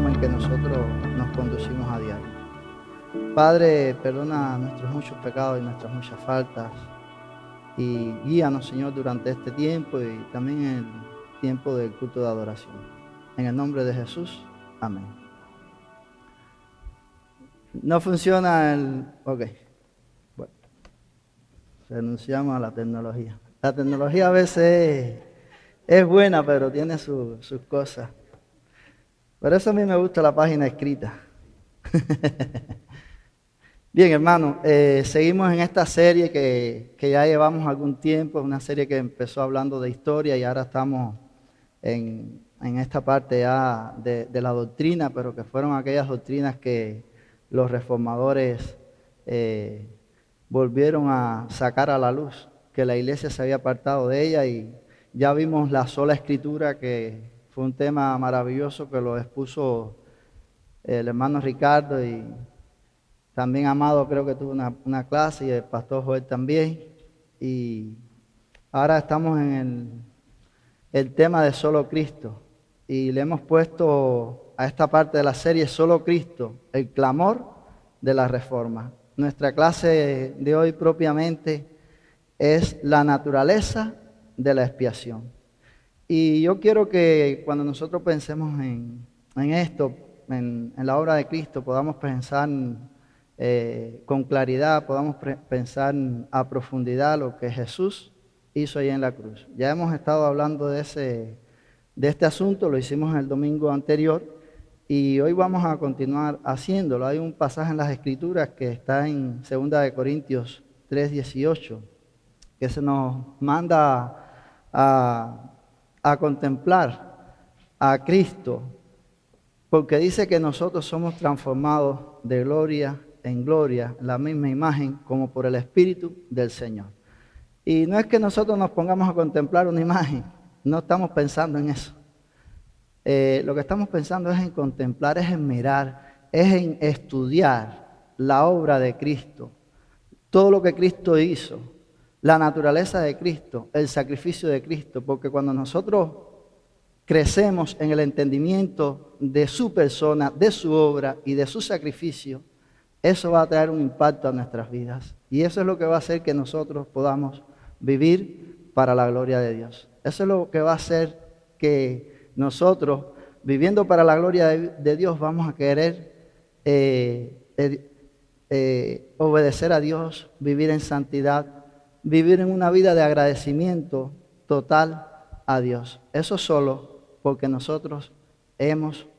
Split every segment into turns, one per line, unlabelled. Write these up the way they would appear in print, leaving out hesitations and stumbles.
forma en que nosotros nos conducimos a diario. Padre, perdona nuestros muchos pecados y nuestras muchas faltas y guíanos, Señor, durante este tiempo y también en el tiempo del culto de adoración. En el nombre de Jesús, amén. No funciona el... Ok. Bueno, renunciamos a la tecnología. La tecnología a veces es buena, pero tiene sus cosas. Por eso a mí me gusta la página escrita. Bien, hermano, seguimos en esta serie que ya llevamos algún tiempo, una serie que empezó hablando de historia y ahora estamos en esta parte ya de la doctrina, pero que fueron aquellas doctrinas que los reformadores volvieron a sacar a la luz, que la iglesia se había apartado de ella, y ya vimos la sola escritura, que fue un tema maravilloso que lo expuso el hermano Ricardo, y también Amado creo que tuvo una clase, y el pastor Joel también. Y ahora estamos en el tema de solo Cristo, y le hemos puesto a esta parte de la serie Solo Cristo, el clamor de la reforma. Nuestra clase de hoy propiamente es la naturaleza de la expiación. Y yo quiero que cuando nosotros pensemos en esto, en la obra de Cristo, podamos pensar con claridad, podamos pensar a profundidad lo que Jesús hizo ahí en la cruz. Ya hemos estado hablando de este asunto, lo hicimos el domingo anterior y hoy vamos a continuar haciéndolo. Hay un pasaje en las Escrituras que está en 2 Corintios 3:18 que se nos manda a contemplar a Cristo, porque dice que nosotros somos transformados de gloria en gloria, la misma imagen, como por el Espíritu del Señor. Y no es que nosotros nos pongamos a contemplar una imagen, no estamos pensando en eso. Lo que estamos pensando es en contemplar, es en mirar, es en estudiar la obra de Cristo, todo lo que Cristo hizo, la naturaleza de Cristo, el sacrificio de Cristo, porque cuando nosotros crecemos en el entendimiento de su persona, de su obra y de su sacrificio, eso va a traer un impacto a nuestras vidas. Y eso es lo que va a hacer que nosotros podamos vivir para la gloria de Dios. Eso es lo que va a hacer que nosotros, viviendo para la gloria de Dios, vamos a querer obedecer a Dios, vivir en santidad, vivir en una vida de agradecimiento total a Dios. Eso solo porque nosotros hemos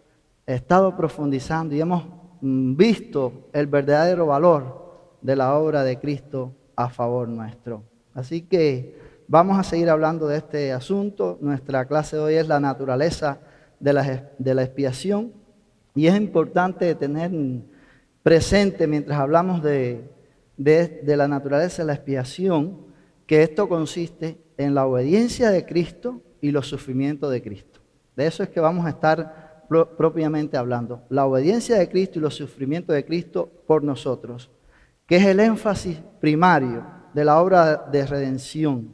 estado profundizando y hemos visto el verdadero valor de la obra de Cristo a favor nuestro. Así que vamos a seguir hablando de este asunto. Nuestra clase de hoy es la naturaleza de la expiación, y es importante tener presente mientras hablamos de la naturaleza de la expiación, que esto consiste en la obediencia de Cristo y los sufrimientos de Cristo. De eso es que vamos a estar propiamente hablando, la obediencia de Cristo y los sufrimientos de Cristo por nosotros, que es el énfasis primario de la obra de redención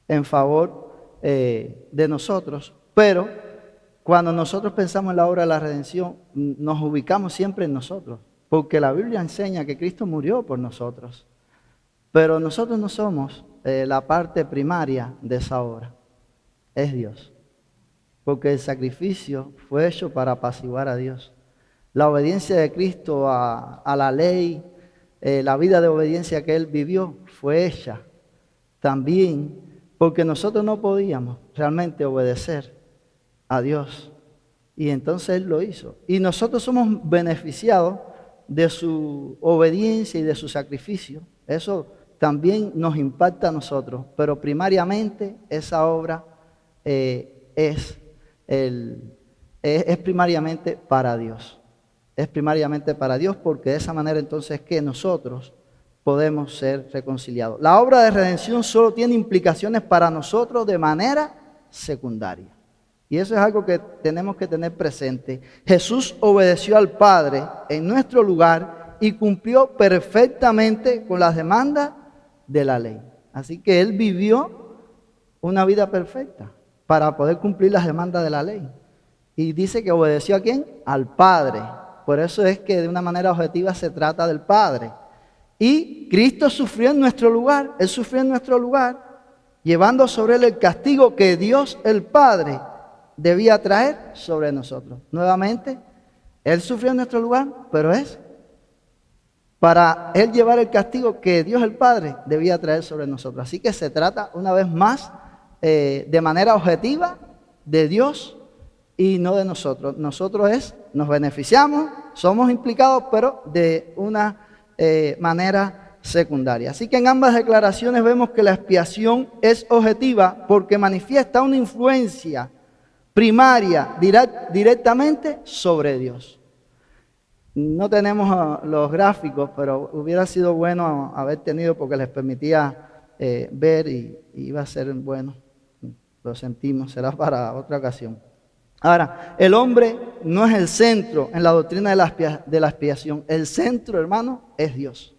en favor de nosotros. Pero cuando nosotros pensamos en la obra de la redención, nos ubicamos siempre en nosotros, porque la Biblia enseña que Cristo murió por nosotros, pero nosotros no somos la parte primaria de esa obra, es Dios. Porque el sacrificio fue hecho para apaciguar a Dios. La obediencia de Cristo a la ley, la vida de obediencia que Él vivió, fue hecha también porque nosotros no podíamos realmente obedecer a Dios. Y entonces Él lo hizo. Y nosotros somos beneficiados de su obediencia y de su sacrificio. Eso también nos impacta a nosotros. Pero primariamente esa obra es primariamente para Dios. Es primariamente para Dios, porque de esa manera entonces es que nosotros podemos ser reconciliados. La obra de redención solo tiene implicaciones para nosotros de manera secundaria. Y eso es algo que tenemos que tener presente. Jesús obedeció al Padre en nuestro lugar y cumplió perfectamente con las demandas de la ley. Así que Él vivió una vida perfecta para poder cumplir las demandas de la ley. Y dice que obedeció ¿a quién? Al Padre. Por eso es que de una manera objetiva se trata del Padre. Y Cristo sufrió en nuestro lugar. Él sufrió en nuestro lugar, llevando sobre él el castigo que Dios el Padre debía traer sobre nosotros. Nuevamente, Él sufrió en nuestro lugar, pero es para Él llevar el castigo que Dios el Padre debía traer sobre nosotros. Así que se trata una vez más de manera objetiva de Dios y no de nosotros. Nosotros nos beneficiamos, somos implicados, pero de una manera secundaria. Así que en ambas declaraciones vemos que la expiación es objetiva porque manifiesta una influencia primaria directamente sobre Dios. No tenemos los gráficos, pero hubiera sido bueno haber tenido porque les permitía ver y iba a ser bueno. Lo sentimos, será para otra ocasión. Ahora, el hombre no es el centro en la doctrina de la expiación. El centro, hermano, es Dios.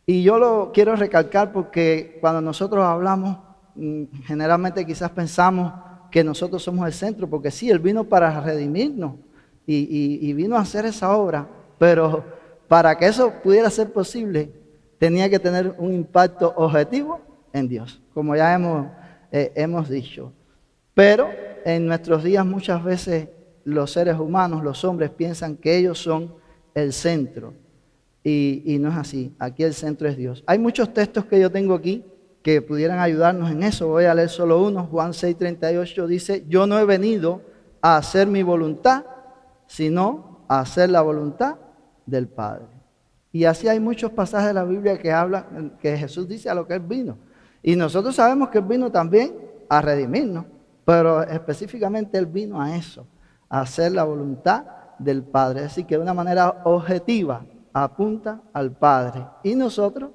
Y yo lo quiero recalcar porque cuando nosotros hablamos, generalmente quizás pensamos que nosotros somos el centro, porque sí, Él vino para redimirnos y vino a hacer esa obra, pero para que eso pudiera ser posible, tenía que tener un impacto objetivo en Dios, como ya hemos dicho. Pero en nuestros días muchas veces los seres humanos, los hombres, piensan que ellos son el centro. Y no es así. Aquí el centro es Dios. Hay muchos textos que yo tengo aquí que pudieran ayudarnos en eso. Voy a leer solo uno. Juan 6:38 dice: yo no he venido a hacer mi voluntad, sino a hacer la voluntad del Padre. Y así hay muchos pasajes de la Biblia que hablan, que Jesús dice a lo que Él vino. Y nosotros sabemos que Él vino también a redimirnos, pero específicamente Él vino a eso, a hacer la voluntad del Padre. Así que de una manera objetiva apunta al Padre. Y nosotros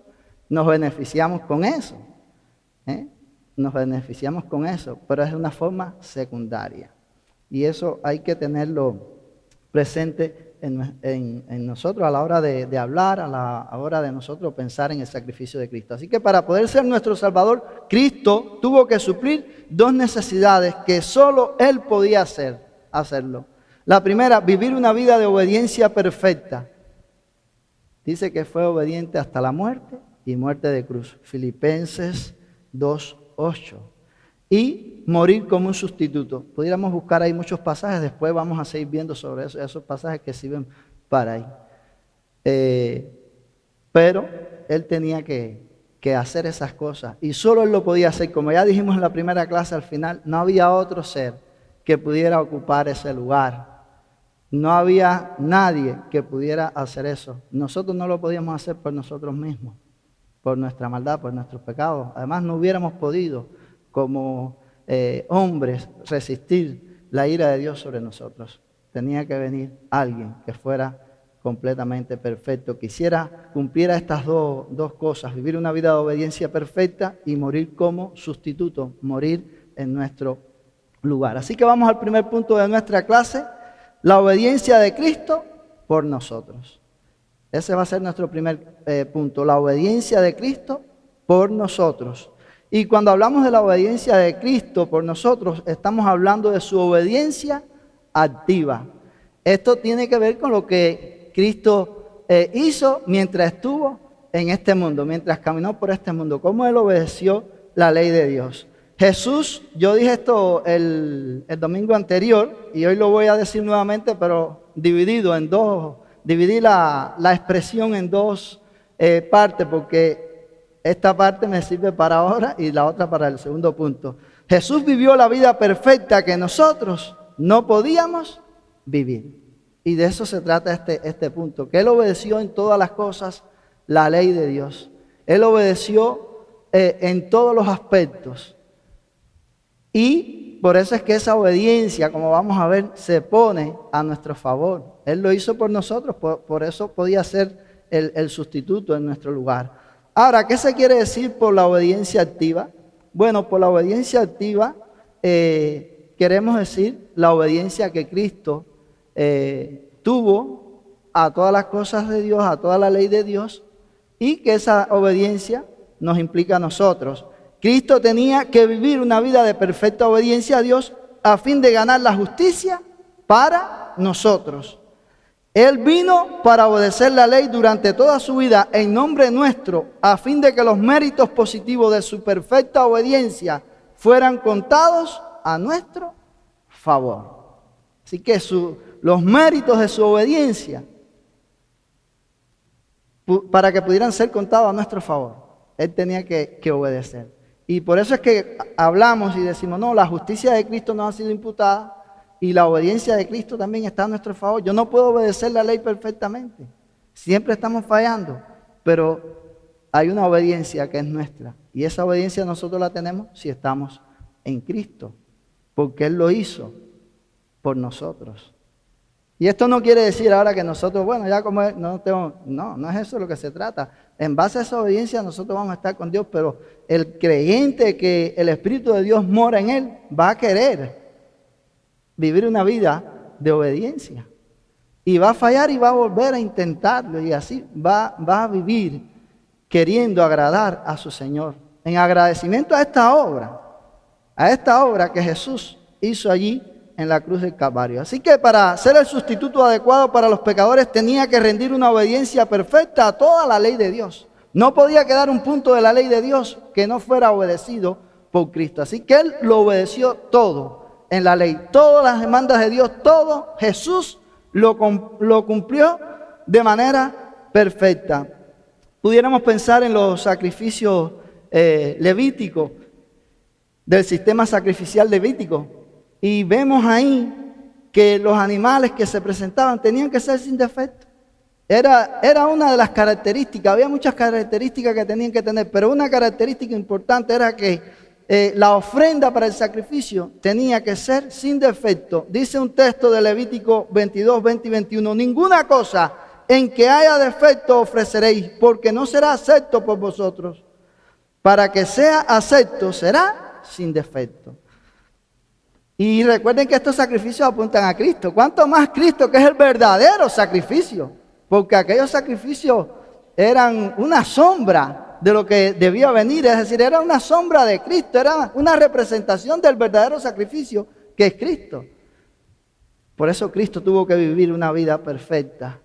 nos beneficiamos con eso. Nos beneficiamos con eso, pero es de una forma secundaria. Y eso hay que tenerlo presente en nosotros a la hora de hablar, a la hora de nosotros pensar en el sacrificio de Cristo. Así que para poder ser nuestro Salvador, Cristo tuvo que suplir dos necesidades que solo Él podía hacerlo. La primera, vivir una vida de obediencia perfecta. Dice que fue obediente hasta la muerte y muerte de cruz. Filipenses 2:8. Y morir como un sustituto. Pudiéramos buscar ahí muchos pasajes, después vamos a seguir viendo sobre eso, esos pasajes que sirven para ahí. Pero Él tenía que hacer esas cosas y solo Él lo podía hacer. Como ya dijimos en la primera clase al final, no había otro ser que pudiera ocupar ese lugar. No había nadie que pudiera hacer eso. Nosotros no lo podíamos hacer por nosotros mismos, por nuestra maldad, por nuestros pecados. Además, no hubiéramos podido, como hombres, resistir la ira de Dios sobre nosotros. Tenía que venir alguien que fuera completamente perfecto, que cumpliera estas dos cosas: vivir una vida de obediencia perfecta y morir como sustituto, morir en nuestro lugar. Así que vamos al primer punto de nuestra clase. La obediencia de Cristo por nosotros. Ese va a ser nuestro primer punto, la obediencia de Cristo por nosotros. Y cuando hablamos de la obediencia de Cristo por nosotros, estamos hablando de su obediencia activa. Esto tiene que ver con lo que Cristo hizo mientras estuvo en este mundo, mientras caminó por este mundo, cómo Él obedeció la ley de Dios. Jesús, yo dije esto el domingo anterior y hoy lo voy a decir nuevamente, pero dividido en dos, dividí la expresión en dos partes, porque esta parte me sirve para ahora y la otra para el segundo punto. Jesús vivió la vida perfecta que nosotros no podíamos vivir. Y de eso se trata este punto, que Él obedeció en todas las cosas la ley de Dios. Él obedeció en todos los aspectos. Y por eso es que esa obediencia, como vamos a ver, se pone a nuestro favor. Él lo hizo por nosotros, por eso podía ser el sustituto en nuestro lugar. Ahora, ¿qué se quiere decir por la obediencia activa? Bueno, por la obediencia activa queremos decir la obediencia que Cristo tuvo a todas las cosas de Dios, a toda la ley de Dios, y que esa obediencia nos implica a nosotros. Cristo tenía que vivir una vida de perfecta obediencia a Dios a fin de ganar la justicia para nosotros. Él vino para obedecer la ley durante toda su vida en nombre nuestro, a fin de que los méritos positivos de su perfecta obediencia fueran contados a nuestro favor. Así que los méritos de su obediencia, para que pudieran ser contados a nuestro favor, Él tenía que obedecer. Y por eso es que hablamos y decimos, no, la justicia de Cristo nos ha sido imputada y la obediencia de Cristo también está a nuestro favor. Yo no puedo obedecer la ley perfectamente. Siempre estamos fallando, pero hay una obediencia que es nuestra. Y esa obediencia nosotros la tenemos si estamos en Cristo, porque Él lo hizo por nosotros. Y esto no quiere decir ahora que nosotros, bueno, ya como no es eso lo que se trata. En base a esa obediencia nosotros vamos a estar con Dios, pero el creyente que el Espíritu de Dios mora en él va a querer vivir una vida de obediencia. Y va a fallar y va a volver a intentarlo y así va a vivir queriendo agradar a su Señor. En agradecimiento a esta obra que Jesús hizo allí en la cruz del Calvario. Así que para ser el sustituto adecuado para los pecadores tenía que rendir una obediencia perfecta a toda la ley de Dios. No podía quedar un punto de la ley de Dios que no fuera obedecido por Cristo. Así que Él lo obedeció todo en la ley. Todas las demandas de Dios, todo Jesús lo cumplió de manera perfecta. Pudiéramos pensar en los sacrificios levíticos, del sistema sacrificial levítico. Y vemos ahí que los animales que se presentaban tenían que ser sin defecto. Era una de las características, había muchas características que tenían que tener, pero una característica importante era que la ofrenda para el sacrificio tenía que ser sin defecto. Dice un texto de Levítico 22, 20 y 21, ninguna cosa en que haya defecto ofreceréis, porque no será acepto por vosotros. Para que sea acepto, será sin defecto. Y recuerden que estos sacrificios apuntan a Cristo. ¿Cuánto más Cristo, que es el verdadero sacrificio? Porque aquellos sacrificios eran una sombra de lo que debía venir. Es decir, era una sombra de Cristo. Era una representación del verdadero sacrificio que es Cristo. Por eso Cristo tuvo que vivir una vida perfecta.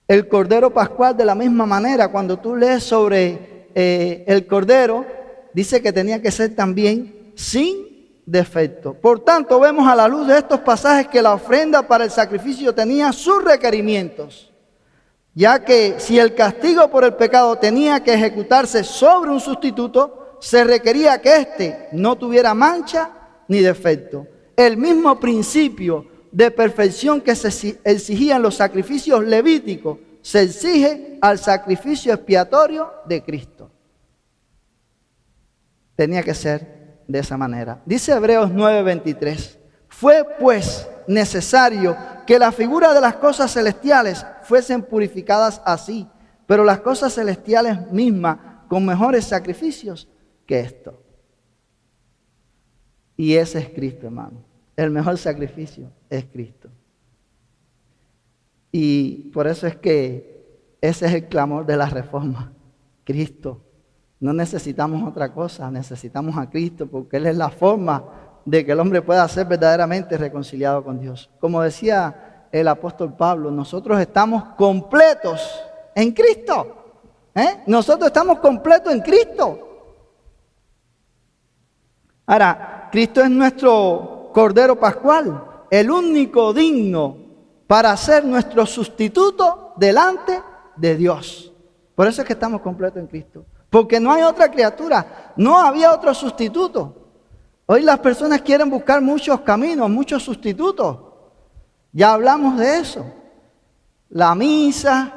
El Cordero Pascual de la misma manera. Cuando tú lees sobre el Cordero, dice que tenía que ser también sin defecto. Por tanto, vemos a la luz de estos pasajes que la ofrenda para el sacrificio tenía sus requerimientos, ya que si el castigo por el pecado tenía que ejecutarse sobre un sustituto, se requería que éste no tuviera mancha ni defecto. El mismo principio de perfección que se exigía en los sacrificios levíticos se exige al sacrificio expiatorio de Cristo. Tenía que ser de esa manera. Dice Hebreos 9:23, fue pues necesario que la figura de las cosas celestiales fuesen purificadas así, pero las cosas celestiales mismas con mejores sacrificios que esto. Y ese es Cristo, hermano. El mejor sacrificio es Cristo. Y por eso es que ese es el clamor de la reforma. Cristo. No necesitamos otra cosa, necesitamos a Cristo porque Él es la forma de que el hombre pueda ser verdaderamente reconciliado con Dios. Como decía el apóstol Pablo, nosotros estamos completos en Cristo. Nosotros estamos completos en Cristo. Ahora, Cristo es nuestro Cordero Pascual, el único digno para ser nuestro sustituto delante de Dios. Por eso es que estamos completos en Cristo. Porque no hay otra criatura, no había otro sustituto. Hoy las personas quieren buscar muchos caminos, muchos sustitutos. Ya hablamos de eso. La misa,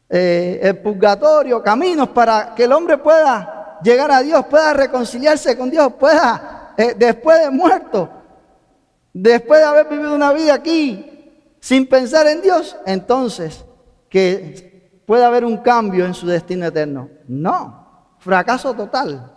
el purgatorio, caminos para que el hombre pueda llegar a Dios, pueda reconciliarse con Dios, pueda, después de muerto, después de haber vivido una vida aquí sin pensar en Dios, entonces que puede haber un cambio en su destino eterno. No, fracaso total.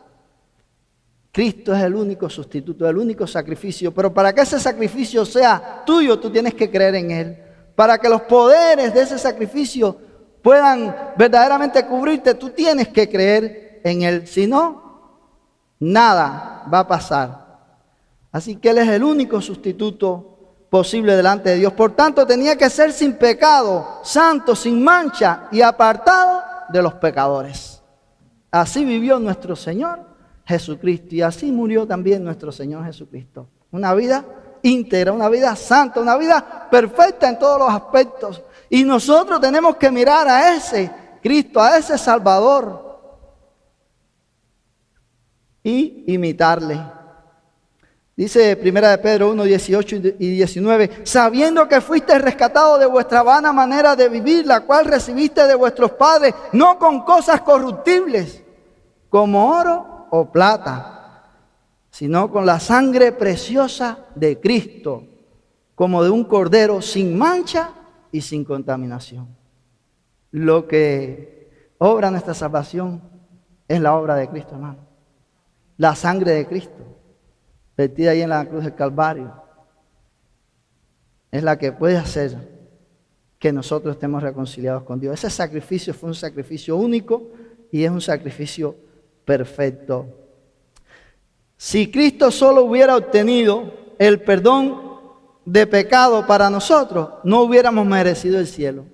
Cristo es el único sustituto, el único sacrificio. Pero para que ese sacrificio sea tuyo, tú tienes que creer en Él. Para que los poderes de ese sacrificio puedan verdaderamente cubrirte, tú tienes que creer en Él. Si no, nada va a pasar. Así que Él es el único sustituto posible delante de Dios. Por tanto, tenía que ser sin pecado, santo, sin mancha y apartado de los pecadores. Así vivió nuestro Señor Jesucristo y así murió también nuestro Señor Jesucristo. Una vida íntegra, una vida santa, una vida perfecta en todos los aspectos. Y nosotros tenemos que mirar a ese Cristo, a ese Salvador y imitarle. Dice 1 de Pedro 1, 18 y 19, sabiendo que fuiste rescatado de vuestra vana manera de vivir, la cual recibiste de vuestros padres, no con cosas corruptibles, como oro o plata, sino con la sangre preciosa de Cristo, como de un cordero sin mancha y sin contaminación. Lo que obra nuestra salvación es la obra de Cristo, hermano. La sangre de Cristo, vertida ahí en la cruz del Calvario, es la que puede hacer que nosotros estemos reconciliados con Dios. Ese sacrificio fue un sacrificio único y es un sacrificio perfecto. Si Cristo solo hubiera obtenido el perdón de pecado para nosotros, no hubiéramos merecido el cielo.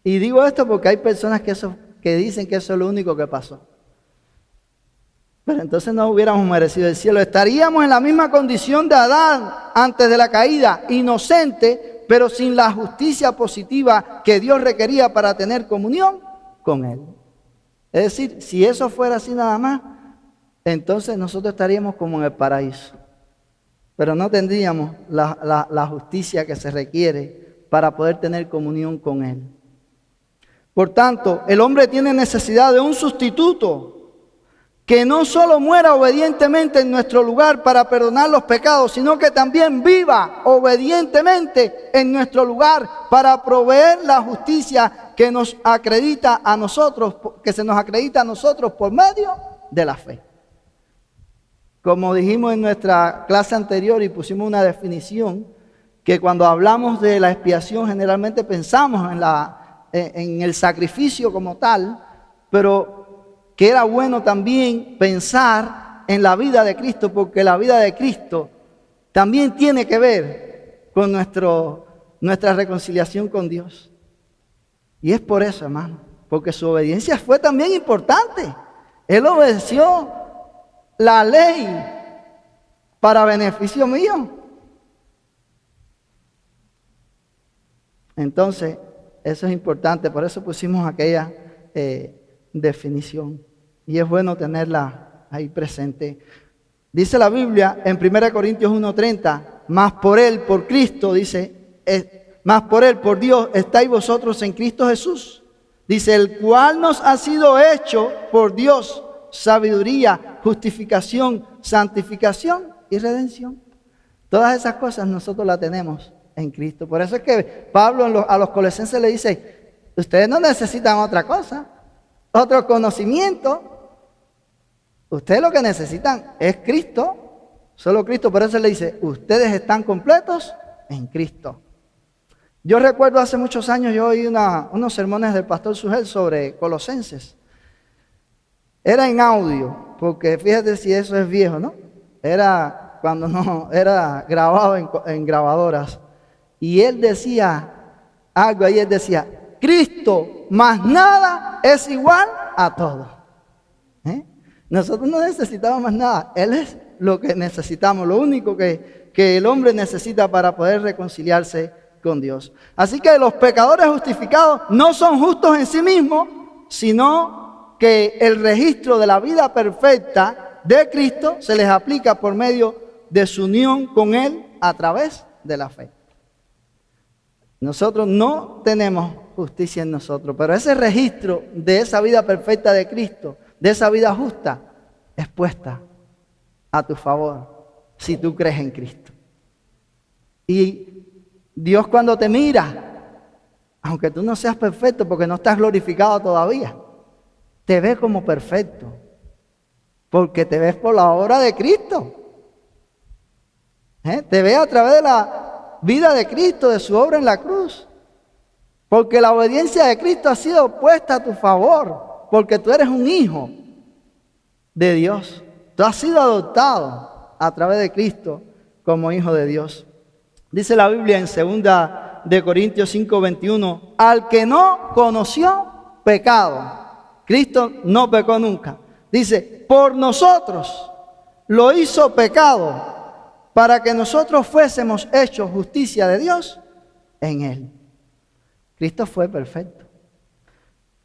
Y digo esto porque hay personas que dicen que eso es lo único que pasó. Pero entonces no hubiéramos merecido el cielo. Estaríamos en la misma condición de Adán antes de la caída, inocente, pero sin la justicia positiva que Dios requería para tener comunión con Él. Es decir, si eso fuera así nada más, entonces nosotros estaríamos como en el paraíso. Pero no tendríamos la justicia que se requiere para poder tener comunión con Él. Por tanto, el hombre tiene necesidad de un sustituto que no solo muera obedientemente en nuestro lugar para perdonar los pecados, sino que también viva obedientemente en nuestro lugar para proveer la justicia que nos acredita a nosotros, que se nos acredita a nosotros por medio de la fe. Como dijimos en nuestra clase anterior y pusimos una definición, que cuando hablamos de la expiación generalmente pensamos en el sacrificio como tal, pero que era bueno también pensar en la vida de Cristo, porque la vida de Cristo también tiene que ver con nuestra reconciliación con Dios. Y es por eso, hermano, porque su obediencia fue también importante. Él obedeció la ley para beneficio mío. Entonces, eso es importante, por eso pusimos aquella definición. Y es bueno tenerla ahí presente. Dice la Biblia en 1 Corintios 1:30, más por Él, por Cristo, dice, más por Él, por Dios, estáis vosotros en Cristo Jesús. Dice, el cual nos ha sido hecho por Dios sabiduría, justificación, santificación y redención. Todas esas cosas nosotros las tenemos en Cristo. Por eso es que Pablo a los colosenses le dice, ustedes no necesitan otra cosa, otro conocimiento. Ustedes lo que necesitan es Cristo, solo Cristo. Por eso le dice, ustedes están completos en Cristo. Yo recuerdo hace muchos años, yo oí unos sermones del pastor Sugel sobre Colosenses. Era en audio, porque fíjate si eso es viejo, ¿no? Era cuando no, era grabado en grabadoras. Y él decía algo ahí, él decía, Cristo más nada es igual a todo. Nosotros no necesitamos más nada. Él es lo que necesitamos, lo único que el hombre necesita para poder reconciliarse con Dios. Así que los pecadores justificados no son justos en sí mismos, sino que el registro de la vida perfecta de Cristo se les aplica por medio de su unión con Él a través de la fe. Nosotros no tenemos justicia en nosotros, pero ese registro de esa vida perfecta de Cristo, de esa vida justa, es puesta a tu favor si tú crees en Cristo. Y Dios cuando te mira, aunque tú no seas perfecto porque no estás glorificado todavía, te ve como perfecto, porque te ves por la obra de Cristo. Te ve a través de la vida de Cristo, de su obra en la cruz. Porque la obediencia de Cristo ha sido puesta a tu favor, porque tú eres un hijo de Dios. Tú has sido adoptado a través de Cristo como hijo de Dios. Dice la Biblia en 2 Corintios 5:21, al que no conoció pecado. Cristo no pecó nunca. Dice, por nosotros lo hizo pecado para que nosotros fuésemos hechos justicia de Dios en él. Cristo fue perfecto.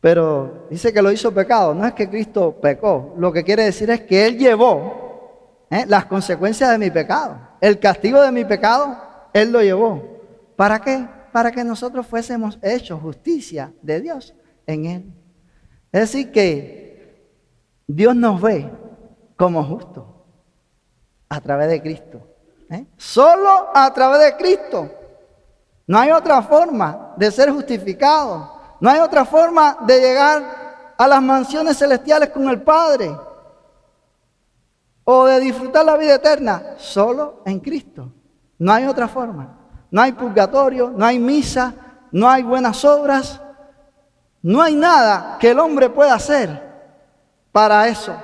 Pero dice que lo hizo pecado. No es que Cristo pecó. Lo que quiere decir es que Él llevó las consecuencias de mi pecado. El castigo de mi pecado, Él lo llevó. ¿Para qué? Para que nosotros fuésemos hechos justicia de Dios en Él. Es decir que Dios nos ve como justos a través de Cristo. Solo a través de Cristo. No hay otra forma de ser justificado. No hay otra forma de llegar a las mansiones celestiales con el Padre o de disfrutar la vida eterna. Solo en Cristo. No hay otra forma. No hay purgatorio, no hay misa, no hay buenas obras. No hay nada que el hombre pueda hacer para eso.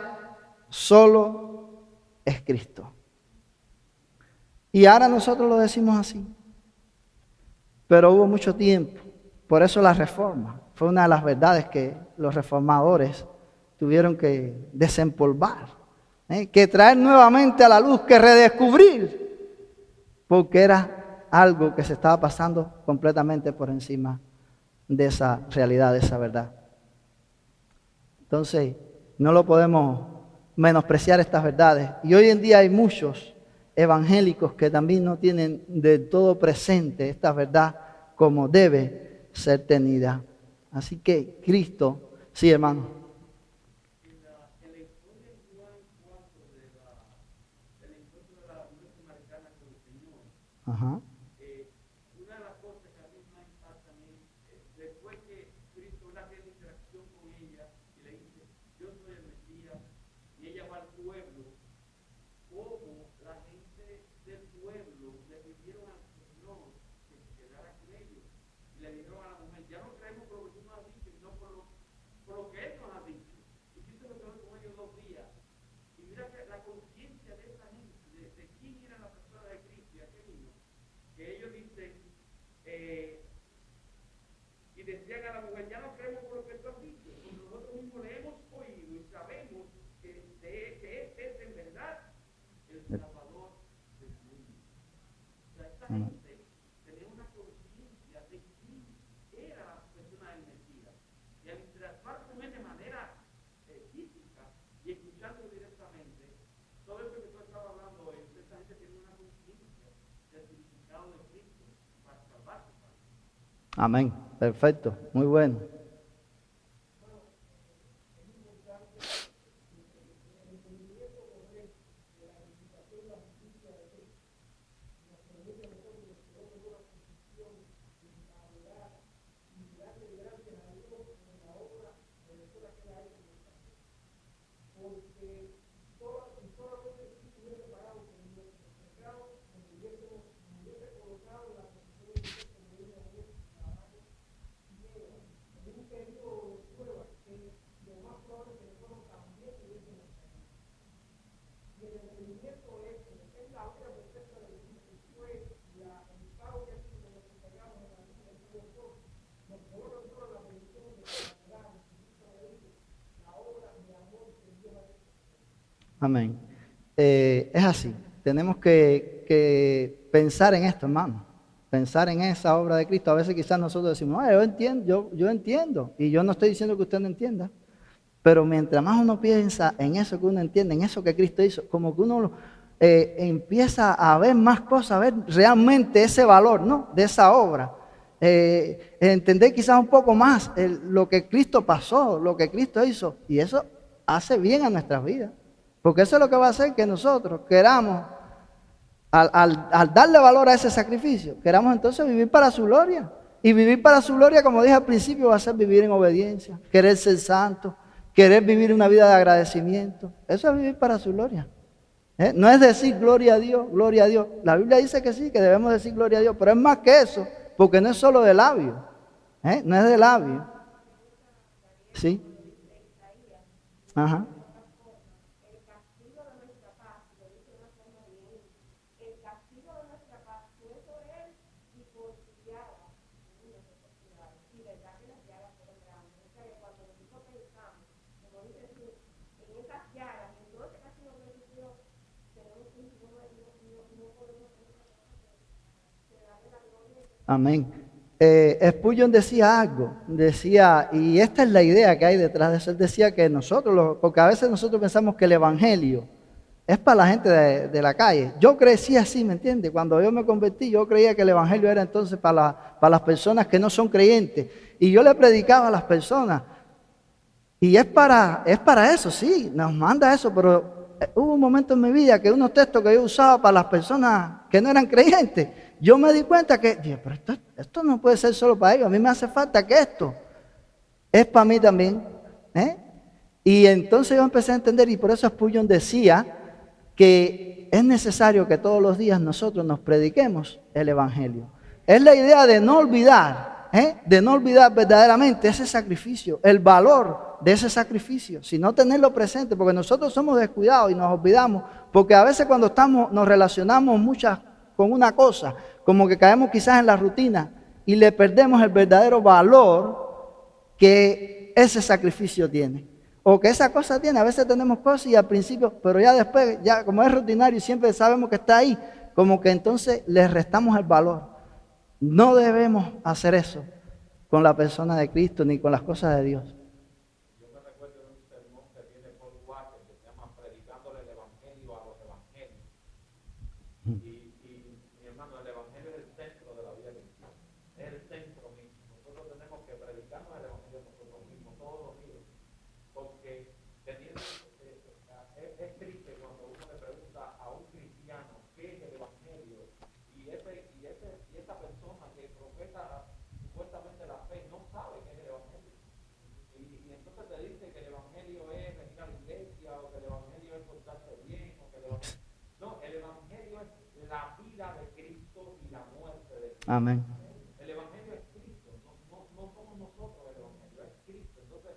Solo es Cristo. Y ahora nosotros lo decimos así. Pero hubo mucho tiempo. Por eso la reforma fue una de las verdades que los reformadores tuvieron que desempolvar, que traer nuevamente a la luz, que redescubrir, porque era algo que se estaba pasando completamente por encima de esa realidad, de esa verdad. Entonces, no lo podemos menospreciar estas verdades. Y hoy en día hay muchos evangélicos que también no tienen del todo presente esta verdad como debe ser tenida. Así que Cristo, sí, hermano.
En la historia en Juan 4 del encuentro de la mujer samaritana con el Señor,
Ajá.
una de las cosas que a mí me impactan es después que Cristo una interacción con ella y le dice, yo soy el Mesías, y ella va al pueblo, como la gente del pueblo le pidieron al Señor que se quedara con ellos. Y le dijeron a la mujer, ya no creemos por lo que tú nos has dicho, sino por lo que Él nos ha dicho. Y Cristo se quedó con ellos 2 días. Y mira que la conciencia de esa gente, de quién era la persona de Cristo y aquel niño, que ellos dicen, y decían a la mujer, ya no creemos por lo que tú has dicho, porque nosotros mismos le hemos oído y sabemos que este es en verdad el Salvador del mundo. O sea, esta gente tenía una conciencia de quién era la persona del Mesías. Y al interactuar con él de manera física y escuchándolo directamente, todo eso que tú estabas hablando hoy, esta gente tiene una conciencia del significado de Cristo para salvar su alma.
Amén. Perfecto. Muy bueno. Amén. Es así. Tenemos que pensar en esto, hermano. Pensar en esa obra de Cristo. A veces quizás nosotros decimos, yo entiendo. Y yo no estoy diciendo que usted no entienda. Pero mientras más uno piensa en eso que uno entiende, en eso que Cristo hizo, como que uno empieza a ver más cosas, a ver realmente ese valor, ¿no? De esa obra. Entender quizás un poco más lo que Cristo pasó, lo que Cristo hizo. Y eso hace bien a nuestras vidas. Porque eso es lo que va a hacer que nosotros queramos, al darle valor a ese sacrificio, queramos entonces vivir para su gloria. Y vivir para su gloria, como dije al principio, va a ser vivir en obediencia, querer ser santo, querer vivir una vida de agradecimiento. Eso es vivir para su gloria. No es decir gloria a Dios, gloria a Dios. La Biblia dice que sí, que debemos decir gloria a Dios, pero es más que eso, porque no es solo de labio. No es de labio. ¿Sí? Ajá. Amén. Spurgeon decía algo, decía, y esta es la idea que hay detrás de eso, él decía que nosotros, porque a veces nosotros pensamos que el evangelio es para la gente de la calle. Yo crecí así, ¿me entiendes? Cuando yo me convertí, yo creía que el evangelio era entonces para las personas que no son creyentes, y yo le predicaba a las personas, y es para eso, sí, nos manda eso, pero hubo un momento en mi vida que unos textos que yo usaba para las personas que no eran creyentes, yo me di cuenta que, pero esto no puede ser solo para ellos, a mí me hace falta que esto es para mí también. Y entonces yo empecé a entender, y por eso Spurgeon decía que es necesario que todos los días nosotros nos prediquemos el evangelio. Es la idea de no olvidar, de no olvidar verdaderamente ese sacrificio, el valor de ese sacrificio, sino tenerlo presente, porque nosotros somos descuidados y nos olvidamos, porque a veces cuando nos relacionamos con una cosa, como que caemos quizás en la rutina y le perdemos el verdadero valor que ese sacrificio tiene, o que esa cosa tiene. A veces tenemos cosas y al principio, pero ya después, ya como es rutinario y siempre sabemos que está ahí, como que entonces le restamos el valor. No debemos hacer eso con la persona de Cristo ni con las cosas de Dios.
Yo me recuerdo de un sermón que tiene Paul Washer que se llama Predicándole el Evangelio a los Evangelios. Y mi hermano, el Evangelio es el centro de la vida cristiana. Es el centro mismo. Nosotros tenemos que predicarnos el Evangelio nosotros mismos todos los días. Porque es triste cuando uno le pregunta a un cristiano qué es el Evangelio y esa persona que profesa supuestamente la fe no sabe qué es el Evangelio. Y entonces te dice que el Evangelio es venir a la iglesia, o que el Evangelio es portarse bien, o que el Evangelio... No, el Evangelio es la vida de Cristo y la muerte de Cristo.
Amén.
El Evangelio es Cristo, no somos nosotros el Evangelio, es Cristo. Entonces,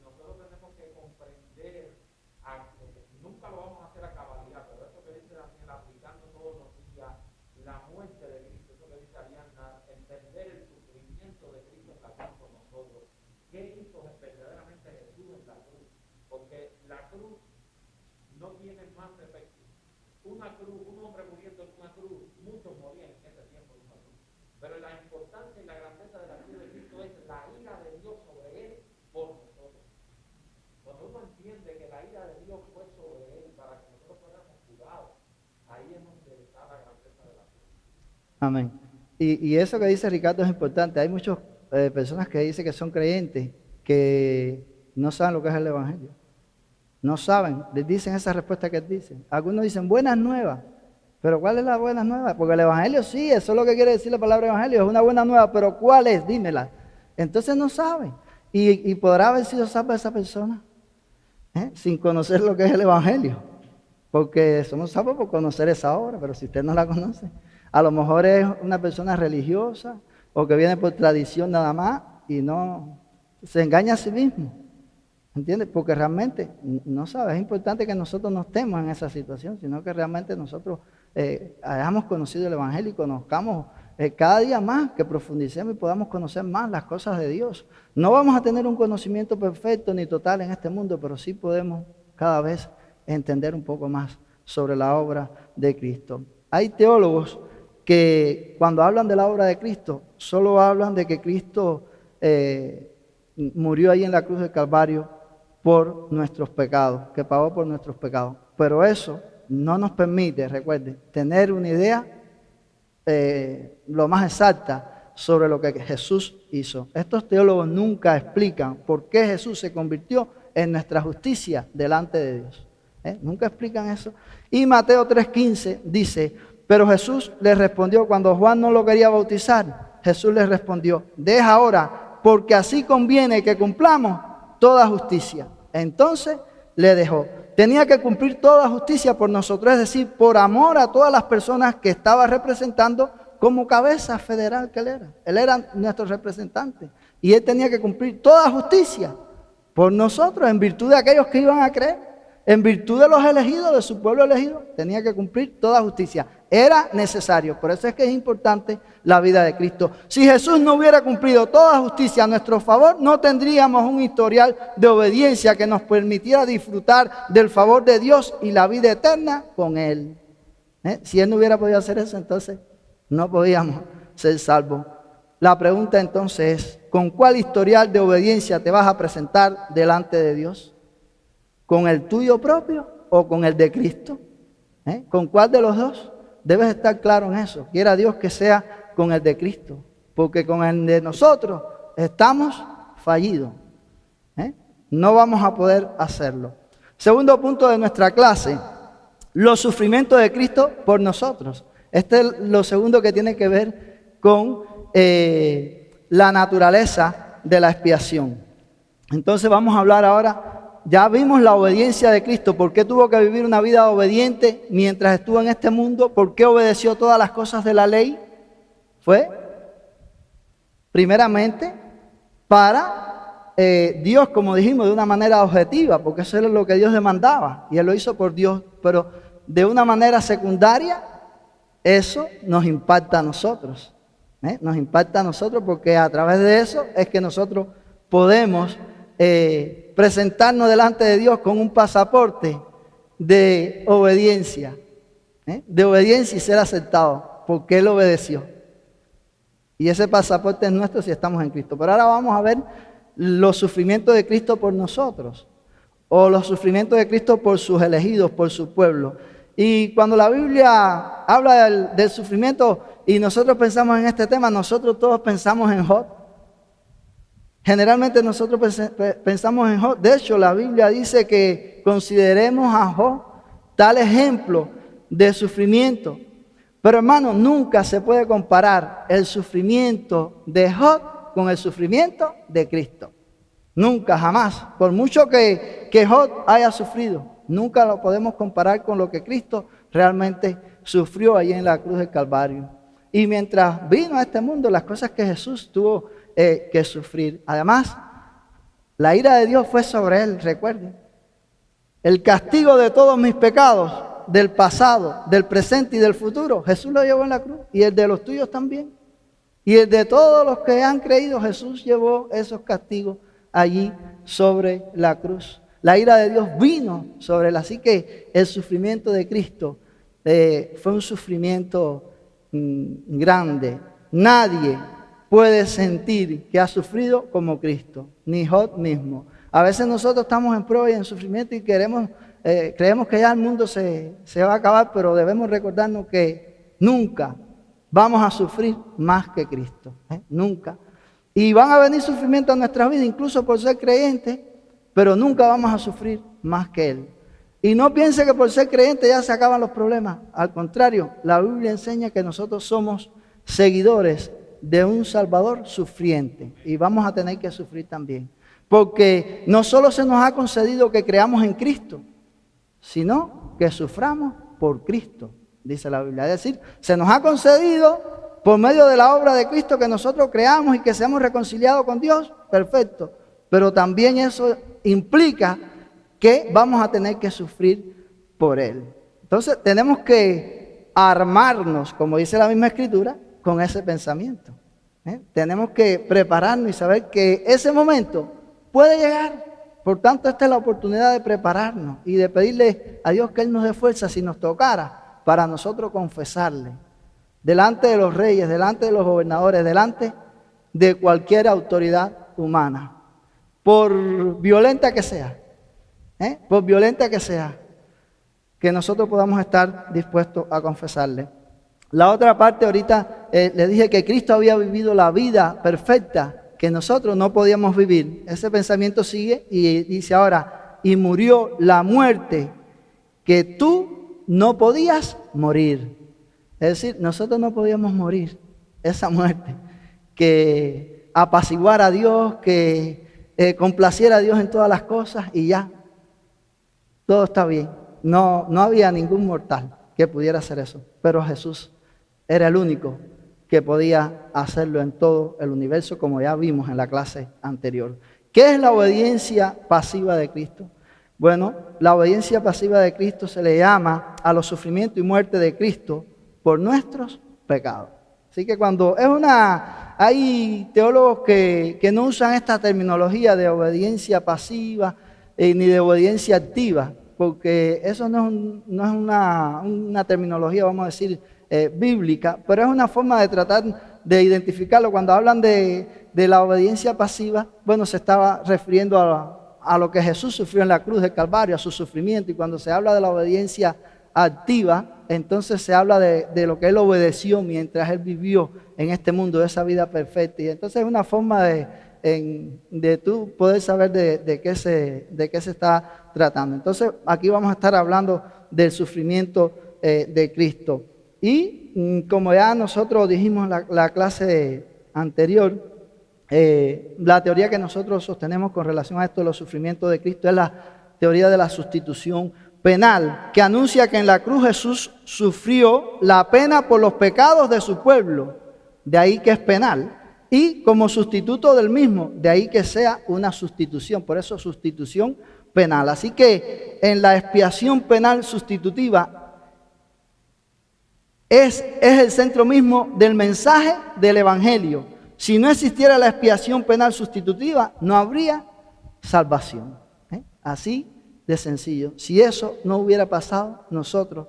nosotros tenemos que comprender, nunca lo vamos a hacer a cabalidad, pero eso que dice Daniel, aplicando todos los días la muerte de Cristo, eso que dice Ariana, entender el sufrimiento de Cristo en la cruz con nosotros. ¿Qué hizo verdaderamente Jesús en la cruz? Porque la cruz no tiene más efecto. Una cruz, un hombre muriendo en una cruz, muchos morían en ese tiempo en una cruz. Pero la importancia y la grandeza de la cruz de Cristo es la ira de Dios sobre él por nosotros. Cuando uno entiende que la ira de Dios fue sobre él para que nosotros fuéramos curados, ahí es donde está la grandeza de la cruz.
Amén. Y eso que dice Ricardo es importante. Hay muchas personas que dicen que son creyentes que no saben lo que es el evangelio. No saben, les dicen esa respuesta que dicen. Algunos dicen buenas nuevas, pero ¿cuál es la buena nueva? Porque el evangelio sí, eso es lo que quiere decir la palabra evangelio, es una buena nueva, pero ¿cuál es? Dímela. Entonces no saben. ¿Y podrá haber sido salva esa persona? Sin conocer lo que es el evangelio. Porque somos salvos por conocer esa obra, pero si usted no la conoce, a lo mejor es una persona religiosa o que viene por tradición nada más y no se engaña a sí mismo. ¿Entiendes? Porque realmente no sabe. Es importante que nosotros no estemos en esa situación, sino que realmente nosotros hayamos conocido el evangelio y conozcamos cada día más, que profundicemos y podamos conocer más las cosas de Dios. No vamos a tener un conocimiento perfecto ni total en este mundo, pero sí podemos cada vez entender un poco más sobre la obra de Cristo. Hay teólogos que cuando hablan de la obra de Cristo, solo hablan de que Cristo murió ahí en la cruz del Calvario por nuestros pecados, que pagó por nuestros pecados. Pero eso no nos permite, recuerden, tener una idea lo más exacta sobre lo que Jesús hizo. Estos teólogos nunca explican por qué Jesús se convirtió en nuestra justicia delante de Dios. Nunca explican eso. Y Mateo 3:15 dice, pero Jesús les respondió cuando Juan no lo quería bautizar. Jesús les respondió, deja ahora, porque así conviene que cumplamos toda justicia. Entonces le dejó. Tenía que cumplir toda justicia por nosotros, es decir, por amor a todas las personas que estaba representando como cabeza federal que él era. Él era nuestro representante y él tenía que cumplir toda justicia por nosotros, en virtud de aquellos que iban a creer, en virtud de los elegidos, de su pueblo elegido, tenía que cumplir toda justicia. Era necesario, por eso es que es importante la vida de Cristo. Si Jesús no hubiera cumplido toda justicia a nuestro favor, no tendríamos un historial de obediencia que nos permitiera disfrutar del favor de Dios y la vida eterna con Él. Si Él no hubiera podido hacer eso, entonces no podíamos ser salvo. La pregunta entonces es, ¿con cuál historial de obediencia te vas a presentar delante de Dios? ¿Con el tuyo propio o con el de Cristo? ¿Con cuál de los dos? Debes estar claro en eso. Quiera Dios que sea con el de Cristo, porque con el de nosotros estamos fallidos. No vamos a poder hacerlo. Segundo punto de nuestra clase, los sufrimientos de Cristo por nosotros. Este es lo segundo que tiene que ver con la naturaleza de la expiación. Entonces vamos a hablar ahora, ya vimos la obediencia de Cristo, por qué tuvo que vivir una vida obediente mientras estuvo en este mundo, por qué obedeció todas las cosas de la ley. Fue primeramente para Dios, como dijimos, de una manera objetiva, porque eso era lo que Dios demandaba y Él lo hizo por Dios, pero de una manera secundaria, eso nos impacta a nosotros. Nos impacta a nosotros porque a través de eso es que nosotros podemos presentarnos delante de Dios con un pasaporte de obediencia y ser aceptado, porque Él obedeció. Y ese pasaporte es nuestro si estamos en Cristo. Pero ahora vamos a ver los sufrimientos de Cristo por nosotros, o los sufrimientos de Cristo por sus elegidos, por su pueblo. Y cuando la Biblia habla del sufrimiento y nosotros pensamos en este tema, nosotros todos pensamos en Job. Generalmente nosotros pensamos en Job. De hecho, la Biblia dice que consideremos a Job tal ejemplo de sufrimiento. Pero hermano, nunca se puede comparar el sufrimiento de Job con el sufrimiento de Cristo. Nunca, jamás. Por mucho que Job haya sufrido, nunca lo podemos comparar con lo que Cristo realmente sufrió allí en la cruz del Calvario. Y mientras vino a este mundo, las cosas que Jesús tuvo que sufrir. Además, la ira de Dios fue sobre Él, recuerden. El castigo de todos mis pecados, del pasado, del presente y del futuro, Jesús lo llevó en la cruz. Y el de los tuyos también. Y el de todos los que han creído, Jesús llevó esos castigos allí sobre la cruz. La ira de Dios vino sobre Él. Así que el sufrimiento de Cristo fue un sufrimiento grande. Nadie puede sentir que ha sufrido como Cristo, ni Job mismo. A veces nosotros estamos en prueba y en sufrimiento y creemos que ya el mundo se va a acabar, pero debemos recordarnos que nunca vamos a sufrir más que Cristo. Nunca. Y van a venir sufrimientos a nuestra vida, incluso por ser creyentes, pero nunca vamos a sufrir más que Él. Y no piense que por ser creyente ya se acaban los problemas. Al contrario, la Biblia enseña que nosotros somos seguidores de un Salvador sufriente. Y vamos a tener que sufrir también. Porque no solo se nos ha concedido que creamos en Cristo, sino que suframos por Cristo, dice la Biblia. Es decir, se nos ha concedido por medio de la obra de Cristo que nosotros creamos y que seamos reconciliados con Dios, perfecto. Pero también eso implica que vamos a tener que sufrir por Él. Entonces tenemos que armarnos, como dice la misma Escritura, con ese pensamiento. Tenemos que prepararnos y saber que ese momento puede llegar. Por tanto, esta es la oportunidad de prepararnos y de pedirle a Dios que Él nos dé fuerza si nos tocara para nosotros confesarle delante de los reyes, delante de los gobernadores, delante de cualquier autoridad humana, por violenta que sea. Por violenta que sea, que nosotros podamos estar dispuestos a confesarle. La otra parte ahorita le dije que Cristo había vivido la vida perfecta que nosotros no podíamos vivir. Ese pensamiento sigue y dice ahora, y murió la muerte que tú no podías morir. Es decir, nosotros no podíamos morir esa muerte que apaciguara a Dios, que complaciera a Dios en todas las cosas y ya. Todo está bien. No había ningún mortal que pudiera hacer eso. Pero Jesús era el único que podía hacerlo en todo el universo, como ya vimos en la clase anterior. ¿Qué es la obediencia pasiva de Cristo? Bueno, la obediencia pasiva de Cristo se le llama a los sufrimientos y muerte de Cristo por nuestros pecados. Así que cuando hay teólogos que no usan esta terminología de obediencia pasiva, ni de obediencia activa, porque eso no es una terminología, vamos a decir, bíblica, pero es una forma de tratar de identificarlo. Cuando hablan de la obediencia pasiva, bueno, se estaba refiriendo a lo que Jesús sufrió en la cruz del Calvario, a su sufrimiento. Y cuando se habla de la obediencia activa, entonces se habla de lo que Él obedeció mientras Él vivió en este mundo, esa vida perfecta. Y entonces es una forma de tú poder saber de qué se está tratando. Entonces aquí vamos a estar hablando del sufrimiento de Cristo. Y como ya nosotros dijimos en la clase anterior, la teoría que nosotros sostenemos con relación a esto de los sufrimientos de Cristo es la teoría de la sustitución penal, que anuncia que en la cruz Jesús sufrió la pena por los pecados de su pueblo, de ahí que es penal, y como sustituto del mismo, de ahí que sea una sustitución, por eso sustitución penal. Así que en la expiación penal sustitutiva es el centro mismo del mensaje del Evangelio. Si no existiera la expiación penal sustitutiva, no habría salvación. Así de sencillo. Si eso no hubiera pasado, nosotros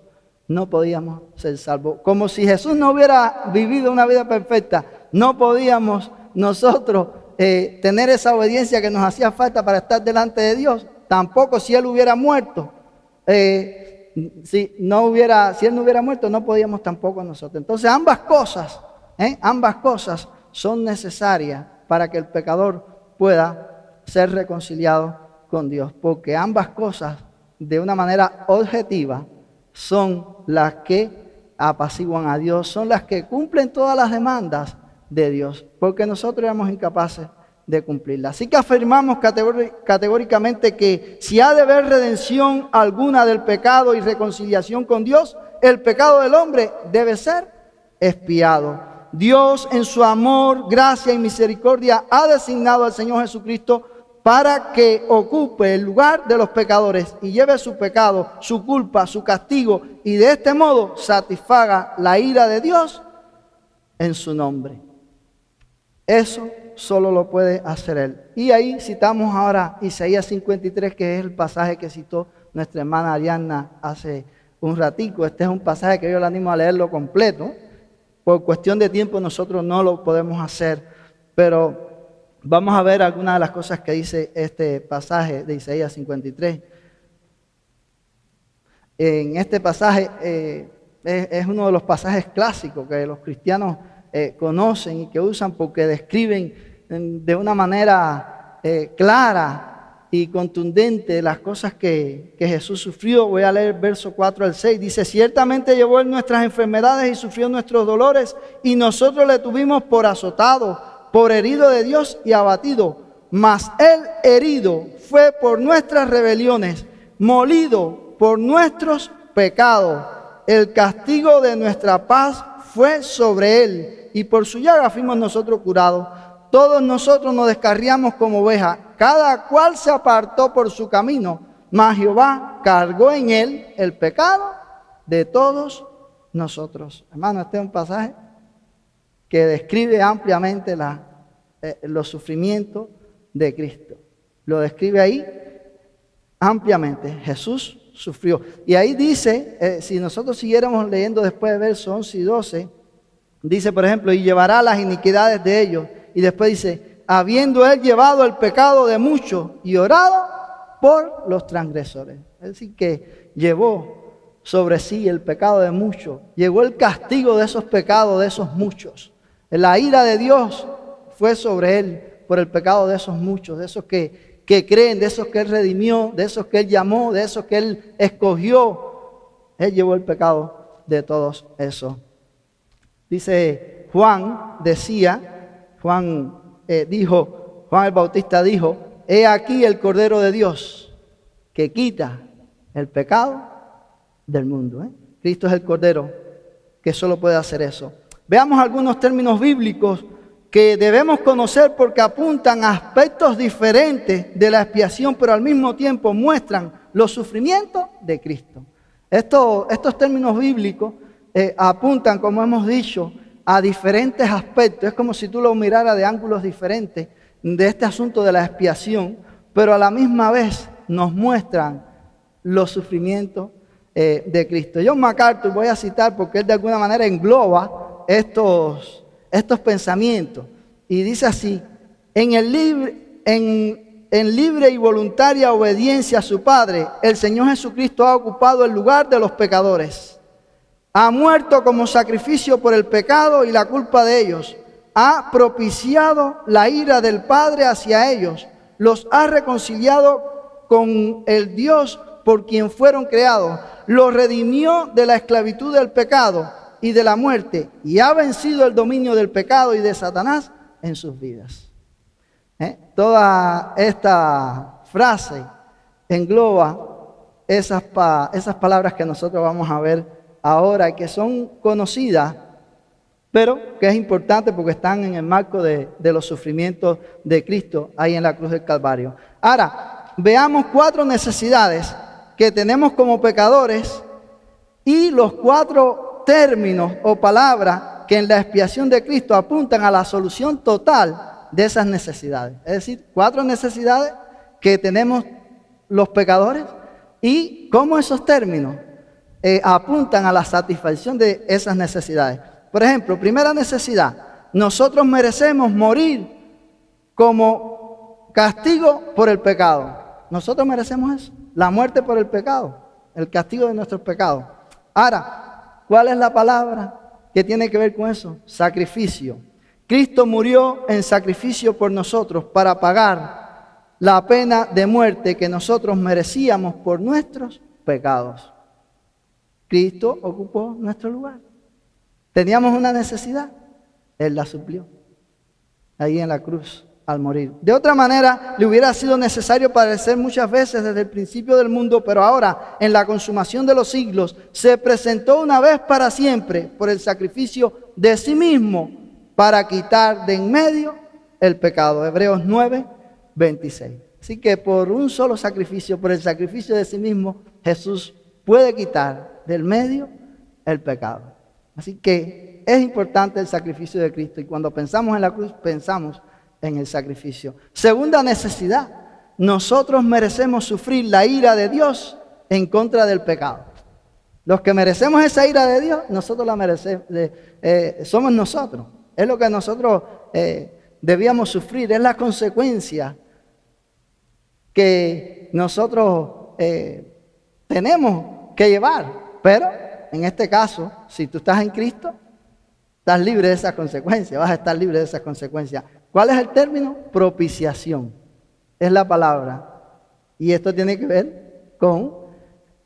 no podíamos ser salvos. Como si Jesús no hubiera vivido una vida perfecta, no podíamos nosotros tener esa obediencia que nos hacía falta para estar delante de Dios. Tampoco si Él hubiera muerto. Si Él no hubiera muerto, no podíamos tampoco nosotros. Entonces ambas cosas son necesarias para que el pecador pueda ser reconciliado con Dios, porque ambas cosas de una manera objetiva son las que apaciguan a Dios, son las que cumplen todas las demandas de Dios, porque nosotros éramos incapaces de cumplirlas. Así que afirmamos categóricamente que si ha de haber redención alguna del pecado y reconciliación con Dios, el pecado del hombre debe ser expiado. Dios en su amor, gracia y misericordia ha designado al Señor Jesucristo para que ocupe el lugar de los pecadores y lleve su pecado, su culpa, su castigo, y de este modo satisfaga la ira de Dios en su nombre. Eso solo lo puede hacer Él. Y ahí citamos ahora Isaías 53, que es el pasaje que citó nuestra hermana Arianna hace un ratico. Este es un pasaje que yo le animo a leerlo completo. Por cuestión de tiempo nosotros no lo podemos hacer, pero vamos a ver algunas de las cosas que dice este pasaje de Isaías 53. En este pasaje es uno de los pasajes clásicos que los cristianos conocen y que usan porque describen de una manera clara y contundente las cosas que Jesús sufrió. Voy a leer verso 4 al 6. Dice: ciertamente llevó Él nuestras enfermedades y sufrió nuestros dolores, y nosotros le tuvimos por azotado, por herido de Dios y abatido. Mas Él herido fue por nuestras rebeliones, molido por nuestros pecados. El castigo de nuestra paz fue sobre Él, y por su llaga fuimos nosotros curados. Todos nosotros nos descarriamos como ovejas, cada cual se apartó por su camino, mas Jehová cargó en Él el pecado de todos nosotros. Hermano, este es un pasaje que describe ampliamente los sufrimientos de Cristo. Lo describe ahí ampliamente. Jesús sufrió. Y ahí dice, si nosotros siguiéramos leyendo después de versos 11 y 12, dice, por ejemplo, y llevará las iniquidades de ellos. Y después dice, habiendo Él llevado el pecado de muchos y orado por los transgresores. Es decir, que llevó sobre sí el pecado de muchos. Llegó el castigo de esos pecados de esos muchos. La ira de Dios fue sobre Él por el pecado de esos muchos, de esos que creen, de esos que Él redimió, de esos que Él llamó, de esos que Él escogió. Él llevó el pecado de todos esos. Dice Juan el Bautista dijo, he aquí el Cordero de Dios que quita el pecado del mundo. Cristo es el Cordero que solo puede hacer eso. Veamos algunos términos bíblicos que debemos conocer porque apuntan a aspectos diferentes de la expiación, pero al mismo tiempo muestran los sufrimientos de Cristo. Estos términos bíblicos apuntan, como hemos dicho, a diferentes aspectos. Es como si tú lo miraras de ángulos diferentes de este asunto de la expiación, pero a la misma vez nos muestran los sufrimientos de Cristo. John MacArthur, voy a citar porque él de alguna manera engloba estos estos pensamientos. Y dice así: en libre y voluntaria obediencia a su Padre, el Señor Jesucristo ha ocupado el lugar de los pecadores. Ha muerto como sacrificio por el pecado y la culpa de ellos. Ha propiciado la ira del Padre hacia ellos. Los ha reconciliado con el Dios por quien fueron creados. Los redimió de la esclavitud del pecado y de la muerte, y ha vencido el dominio del pecado y de Satanás en sus vidas. Toda esta frase engloba esas palabras que nosotros vamos a ver ahora, que son conocidas, pero que es importante porque están en el marco de los sufrimientos de Cristo ahí en la cruz del Calvario. Ahora, veamos 4 necesidades que tenemos como pecadores y los 4 términos o palabras que en la expiación de Cristo apuntan a la solución total de esas necesidades. Es decir, 4 necesidades que tenemos los pecadores y cómo esos términos apuntan a la satisfacción de esas necesidades. Por ejemplo, primera necesidad: nosotros merecemos morir como castigo por el pecado. Nosotros merecemos eso, la muerte por el pecado, el castigo de nuestros pecados. Ahora, ¿cuál es la palabra que tiene que ver con eso? Sacrificio. Cristo murió en sacrificio por nosotros para pagar la pena de muerte que nosotros merecíamos por nuestros pecados. Cristo ocupó nuestro lugar. Teníamos una necesidad, Él la suplió ahí en la cruz al morir. De otra manera, le hubiera sido necesario padecer muchas veces desde el principio del mundo, pero ahora, en la consumación de los siglos, se presentó una vez para siempre por el sacrificio de sí mismo para quitar de en medio el pecado. Hebreos 9, 26. Así que por un solo sacrificio, por el sacrificio de sí mismo, Jesús puede quitar del medio el pecado. Así que es importante el sacrificio de Cristo, y cuando pensamos en la cruz, pensamos en el sacrificio. Segunda necesidad: nosotros merecemos sufrir la ira de Dios en contra del pecado. Los que merecemos esa ira de Dios, nosotros la merecemos, somos nosotros. Es lo que nosotros debíamos sufrir, es la consecuencia que nosotros tenemos que llevar. Pero en este caso, si tú estás en Cristo, estás libre de esas consecuencias, vas a estar libre de esas consecuencias. ¿Cuál es el término? Propiciación. Es la palabra. Y esto tiene que ver con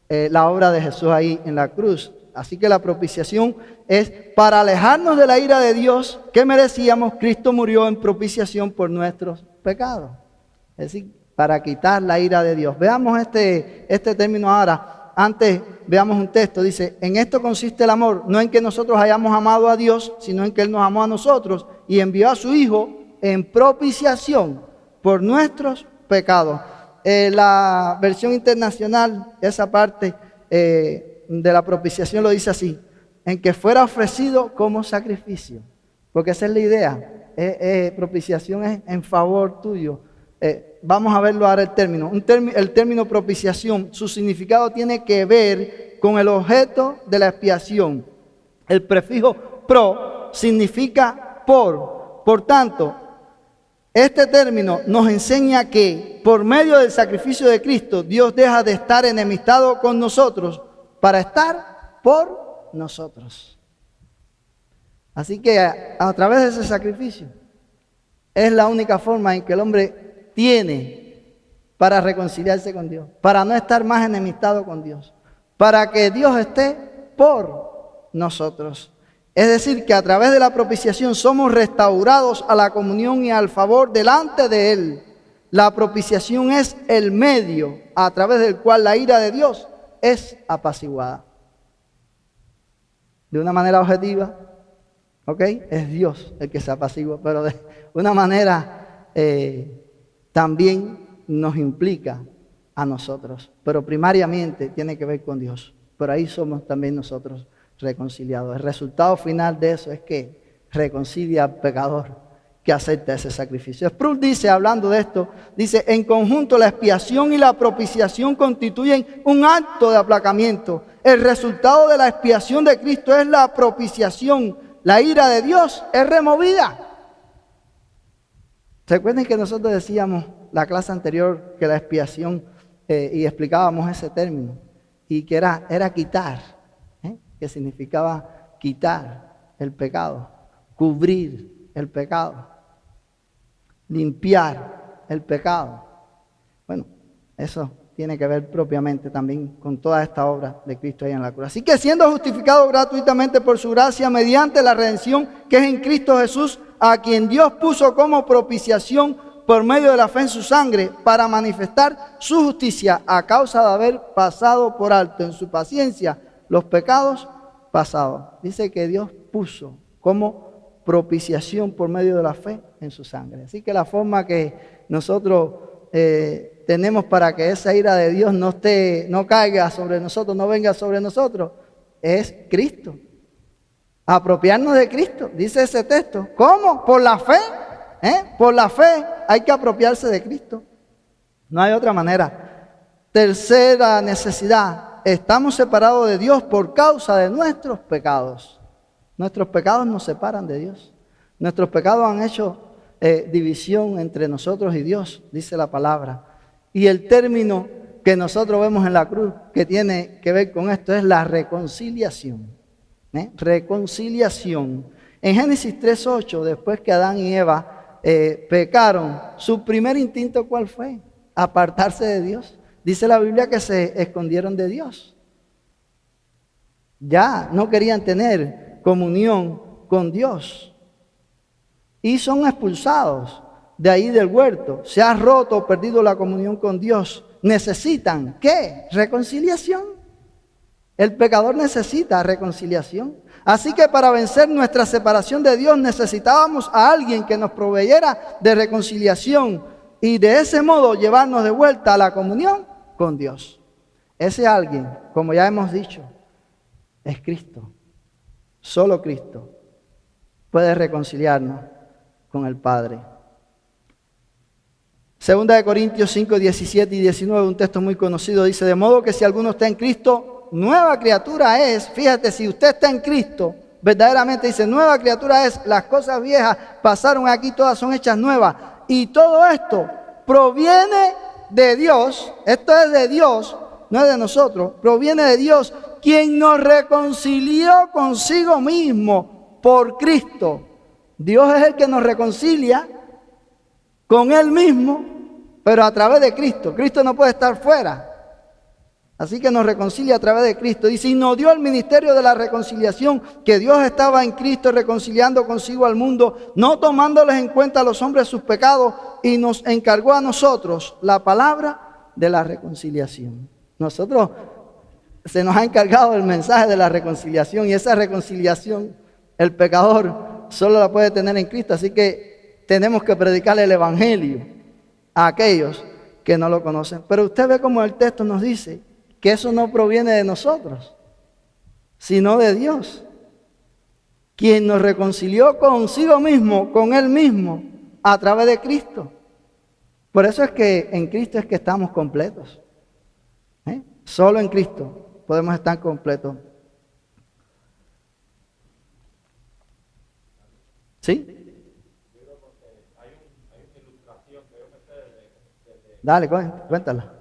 la obra de Jesús ahí en la cruz. Así que la propiciación es para alejarnos de la ira de Dios que merecíamos. Cristo murió en propiciación por nuestros pecados. Es decir, para quitar la ira de Dios. Veamos este término ahora. Antes veamos un texto. Dice: en esto consiste el amor, no en que nosotros hayamos amado a Dios, sino en que Él nos amó a nosotros y envió a su Hijo en propiciación por nuestros pecados. La versión internacional, esa parte de la propiciación lo dice así: en que fuera ofrecido como sacrificio. Porque esa es la idea. Propiciación es en favor tuyo. Vamos a verlo ahora el término. El término propiciación, su significado tiene que ver con el objeto de la expiación. El prefijo pro significa por. Por tanto, este término nos enseña que por medio del sacrificio de Cristo, Dios deja de estar enemistado con nosotros para estar por nosotros. Así que a través de ese sacrificio es la única forma en que el hombre tiene para reconciliarse con Dios, para no estar más enemistado con Dios, para que Dios esté por nosotros. Es decir, que a través de la propiciación somos restaurados a la comunión y al favor delante de Él. La propiciación es el medio a través del cual la ira de Dios es apaciguada. De una manera objetiva, ¿ok? Es Dios el que se apacigua, pero de una manera también nos implica a nosotros. Pero primariamente tiene que ver con Dios. Por ahí somos también nosotros reconciliados. El resultado final de eso es que reconcilia al pecador que acepta ese sacrificio. Sproul dice, hablando de esto, dice: en conjunto la expiación y la propiciación constituyen un acto de aplacamiento. El resultado de la expiación de Cristo es la propiciación la ira de Dios es removida. Recuerden que nosotros decíamos la clase anterior que la expiación, y explicábamos ese término, y que era quitar, que significaba quitar el pecado, cubrir el pecado, limpiar el pecado. Bueno, eso tiene que ver propiamente también con toda esta obra de Cristo ahí en la cruz. Así que siendo justificado gratuitamente por su gracia mediante la redención que es en Cristo Jesús, a quien Dios puso como propiciación por medio de la fe en su sangre para manifestar su justicia a causa de haber pasado por alto en su paciencia los pecados pasados. Dice que Dios puso como propiciación por medio de la fe en su sangre. Así que la forma que nosotros tenemos para que esa ira de Dios no caiga sobre nosotros, no venga sobre nosotros, es Cristo. Apropiarnos de Cristo, dice ese texto. ¿Cómo? Por la fe. Por la fe hay que apropiarse de Cristo. No hay otra manera. Tercera necesidad. Estamos separados de Dios por causa de nuestros pecados. Nuestros pecados nos separan de Dios. Nuestros pecados han hecho división entre nosotros y Dios, dice la palabra. Y el término que nosotros vemos en la cruz que tiene que ver con esto es la reconciliación. Reconciliación. En Génesis 3:8, después que Adán y Eva pecaron, su primer instinto, ¿cuál fue? Apartarse de Dios. Dice la Biblia que se escondieron de Dios. Ya no querían tener comunión con Dios. Y son expulsados de ahí del huerto. Se ha roto o perdido la comunión con Dios. Necesitan, ¿qué? Reconciliación. El pecador necesita reconciliación. Así que para vencer nuestra separación de Dios necesitábamos a alguien que nos proveyera de reconciliación y de ese modo llevarnos de vuelta a la comunión con Dios. Ese alguien, como ya hemos dicho, es Cristo. Solo Cristo puede reconciliarnos con el Padre. Segunda de Corintios 5, 17 y 19, un texto muy conocido, dice: de modo que si alguno está en Cristo, nueva criatura es. Fíjate, si usted está en Cristo, verdaderamente dice, nueva criatura es, las cosas viejas pasaron aquí, todas son hechas nuevas. Y todo esto proviene de Dios, esto es de Dios, no es de nosotros, proviene de Dios, quien nos reconcilió consigo mismo por Cristo. Dios es el que nos reconcilia con Él mismo, pero a través de Cristo. Cristo no puede estar fuera. Así que nos reconcilia a través de Cristo. Dice, y nos dio el ministerio de la reconciliación, que Dios estaba en Cristo reconciliando consigo al mundo, no tomándoles en cuenta a los hombres sus pecados, y nos encargó a nosotros la palabra de la reconciliación. Nosotros se nos ha encargado el mensaje de la reconciliación, y esa reconciliación el pecador solo la puede tener en Cristo. Así que tenemos que predicarle el evangelio a aquellos que no lo conocen. Pero usted ve como el texto nos dice que eso no proviene de nosotros, sino de Dios, quien nos reconcilió consigo mismo, con Él mismo, a través de Cristo. Por eso es que en Cristo es que estamos completos. Solo en Cristo podemos estar completos. ¿Sí? Dale, cuéntala.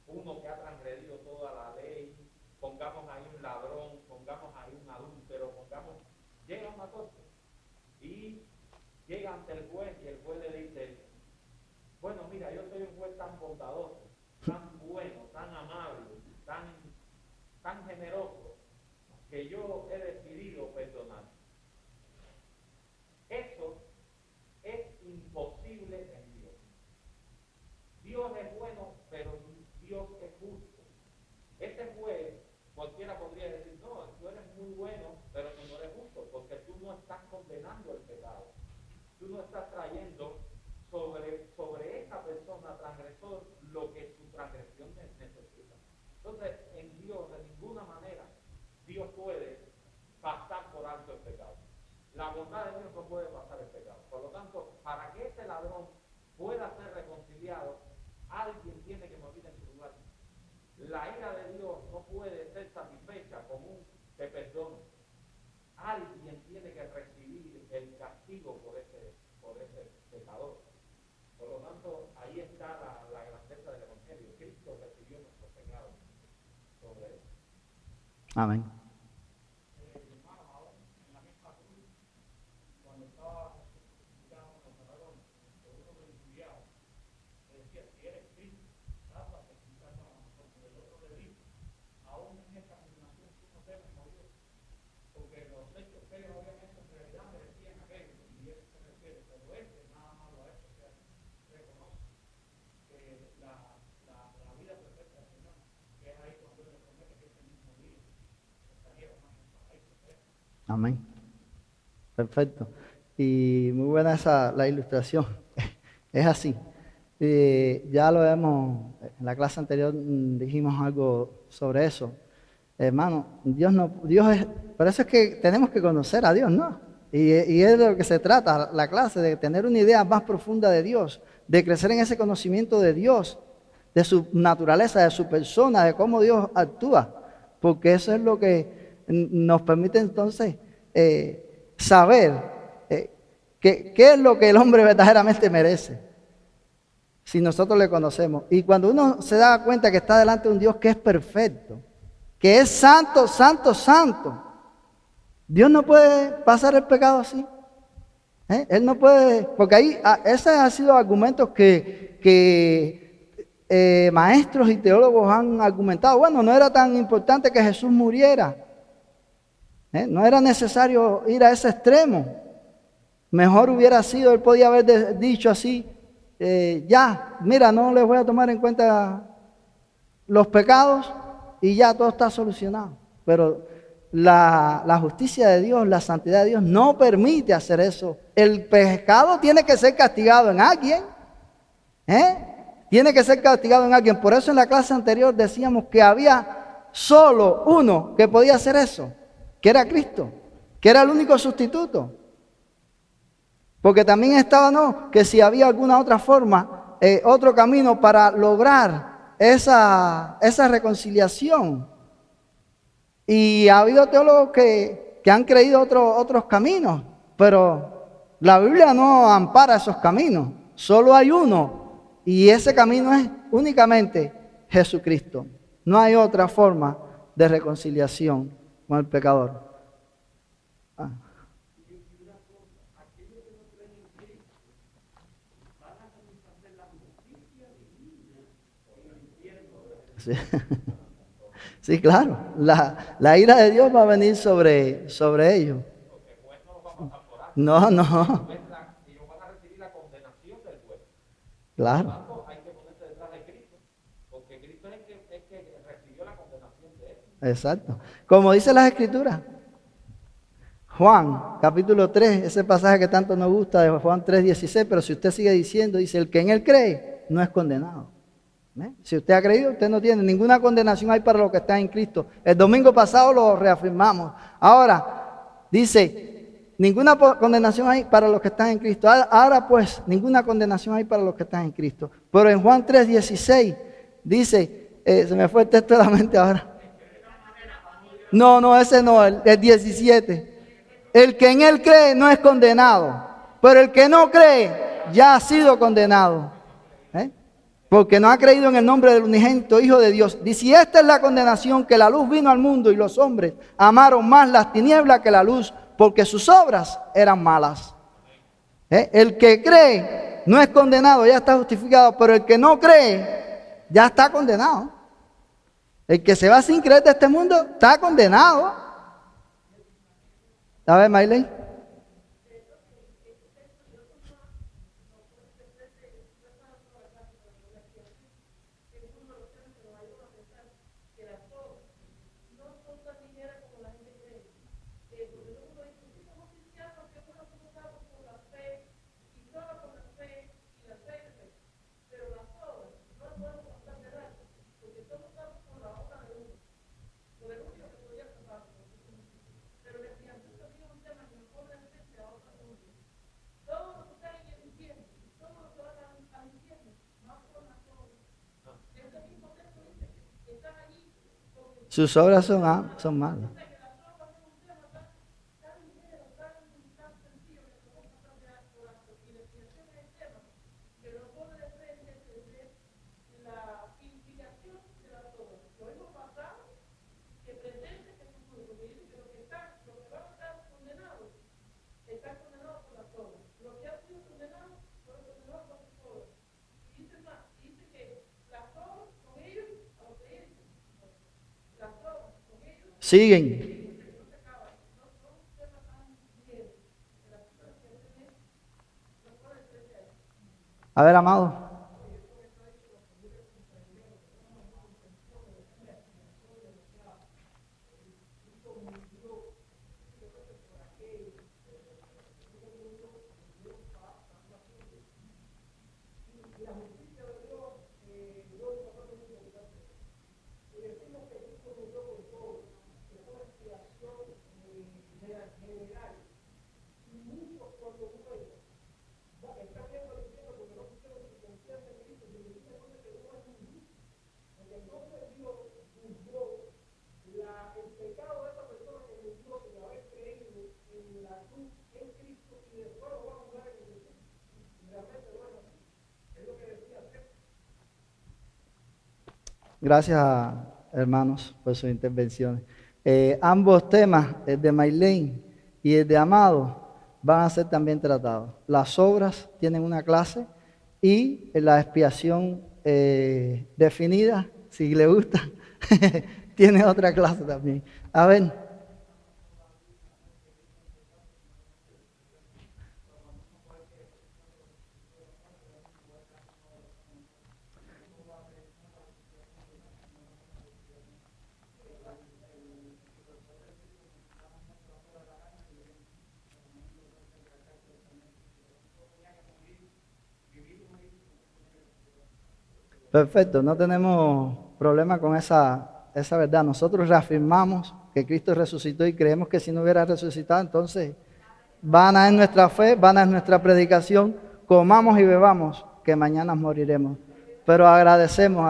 Uno que ha transgredido toda la ley, pongamos ahí un ladrón, pongamos ahí un adúltero, llega a una corte y llega ante el juez y el juez le dice, bueno, mira, yo soy un juez tan bondadoso, tan bueno, tan amable, tan generoso, que yo he decidido perdonar. Eso es imposible en Dios. Dios es bueno, pero Dios es justo. Ese juez, cualquiera podría decir, no, tú eres muy bueno, pero tú no eres justo, porque tú no estás condenando el pecado. Tú no estás trayendo La bondad de Dios no puede pasar el pecado. Por lo tanto, para que ese ladrón pueda ser reconciliado, alguien tiene que morir en su lugar. La ira de Dios no puede ser satisfecha con un te perdono. Alguien tiene que recibir el castigo por ese pecador. Por lo tanto, ahí está la grandeza del Evangelio. Cristo recibió nuestros pecados sobre él.
Amén. Amén. Perfecto. Y muy buena la ilustración. Es así. Ya lo vemos, en la clase anterior dijimos algo sobre eso. Hermano, Dios es, por eso es que tenemos que conocer a Dios, ¿no? Y es de lo que se trata la clase, de tener una idea más profunda de Dios, de crecer en ese conocimiento de Dios, de su naturaleza, de su persona, de cómo Dios actúa, porque eso es lo que nos permite entonces saber qué es lo que el hombre verdaderamente merece, si nosotros le conocemos. Y cuando uno se da cuenta que está delante de un Dios que es perfecto, que es santo, santo, santo, Dios no puede pasar el pecado así. Él no puede, porque ahí ese ha sido argumentos que maestros y teólogos han argumentado. Bueno, no era tan importante que Jesús muriera. No era necesario ir a ese extremo. Mejor hubiera sido, él podía haber dicho así, ya, mira, no les voy a tomar en cuenta los pecados y ya todo está solucionado. Pero la justicia de Dios, la santidad de Dios no permite hacer eso. El pecado tiene que ser castigado en alguien. Tiene que ser castigado en alguien. Por eso en la clase anterior decíamos que había solo uno que podía hacer eso, que era Cristo, que era el único sustituto. Porque también estaba, no, que si había alguna otra forma, otro camino para lograr esa reconciliación. Y ha habido teólogos que han creído otros caminos, pero la Biblia no ampara esos caminos. Solo hay uno, y ese camino es únicamente Jesucristo. No hay otra forma de reconciliación con el pecador. Sí. Sí, claro, la ira de Dios va a venir sobre ellos. No.
Ellos van a recibir la condenación del juez.
Claro.
Por lo tanto, hay que ponerse detrás de Cristo, porque Cristo es el que recibió la condenación de él.
Exacto. Como dice las Escrituras, Juan, capítulo 3, ese pasaje que tanto nos gusta de Juan 3:16, pero si usted sigue diciendo, dice, el que en él cree no es condenado. Si usted ha creído, usted no tiene ninguna condenación hay para los que están en Cristo. El domingo pasado lo reafirmamos. Ahora, dice, ninguna condenación hay para los que están en Cristo. Ahora pues, ninguna condenación hay para los que están en Cristo. Pero en Juan 3:16 dice, se me fue el texto de la mente ahora. No, ese no, el 17. El que en él cree no es condenado, pero el que no cree ya ha sido condenado. Porque no ha creído en el nombre del unigénito Hijo de Dios. Dice, y esta es la condenación, que la luz vino al mundo y los hombres amaron más las tinieblas que la luz, porque sus obras eran malas. El que cree no es condenado, ya está justificado, pero el que no cree ya está condenado. El que se va sin creer de este mundo está condenado. A ver, Mayley. Sus obras son malas. Siguen. A ver, amado. Gracias, hermanos, por sus intervenciones. Ambos temas, el de Maylene y el de Amado, van a ser también tratados. Las obras tienen una clase y la expiación definida, si le gusta, tiene otra clase también. A ver. Perfecto, no tenemos problema con esa verdad. Nosotros reafirmamos que Cristo resucitó y creemos que si no hubiera resucitado, entonces vana es nuestra fe, vana es nuestra predicación, comamos y bebamos, que mañana moriremos. Pero agradecemos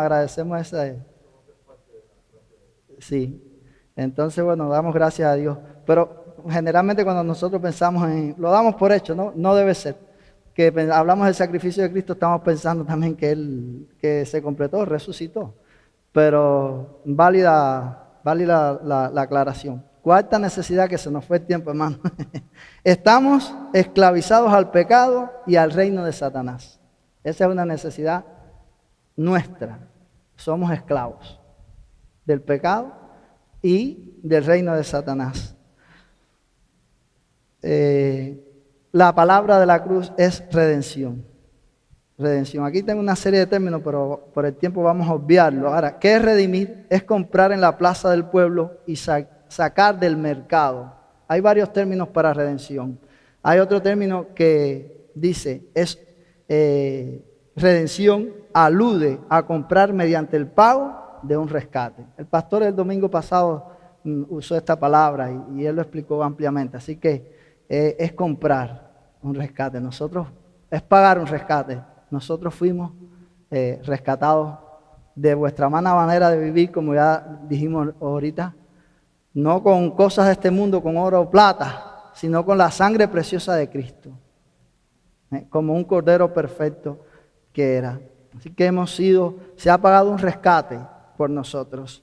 esa. Sí, entonces bueno, damos gracias a Dios. Pero generalmente cuando nosotros pensamos lo damos por hecho, ¿no? No debe ser. Que hablamos del sacrificio de Cristo, estamos pensando también que Él que se completó, resucitó. Pero válida la aclaración. Cuarta necesidad, que se nos fue el tiempo, hermano. Estamos esclavizados al pecado y al reino de Satanás. Esa es una necesidad nuestra. Somos esclavos del pecado y del reino de Satanás. La palabra de la cruz es redención. Redención. Aquí tengo una serie de términos, pero por el tiempo vamos a obviarlo. Ahora, ¿qué es redimir? Es comprar en la plaza del pueblo y sacar del mercado. Hay varios términos para redención. Hay otro término que dice, redención alude a comprar mediante el pago de un rescate. El pastor el domingo pasado usó esta palabra y él lo explicó ampliamente. Así que es comprar un rescate. Nosotros, es pagar un rescate. Nosotros fuimos rescatados de vuestra mala manera de vivir, como ya dijimos ahorita, no con cosas de este mundo, con oro o plata, sino con la sangre preciosa de Cristo, como un cordero perfecto que era. Así que se ha pagado un rescate por nosotros,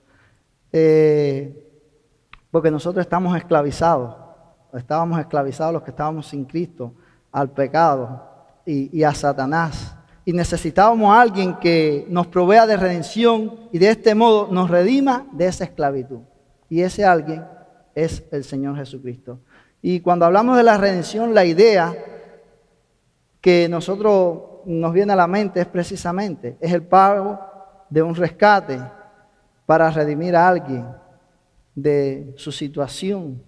porque nosotros estábamos esclavizados los que estábamos sin Cristo, al pecado y a Satanás. Y necesitábamos a alguien que nos provea de redención y de este modo nos redima de esa esclavitud. Y ese alguien es el Señor Jesucristo. Y cuando hablamos de la redención, la idea que nos viene a la mente es precisamente, es el pago de un rescate para redimir a alguien de su situación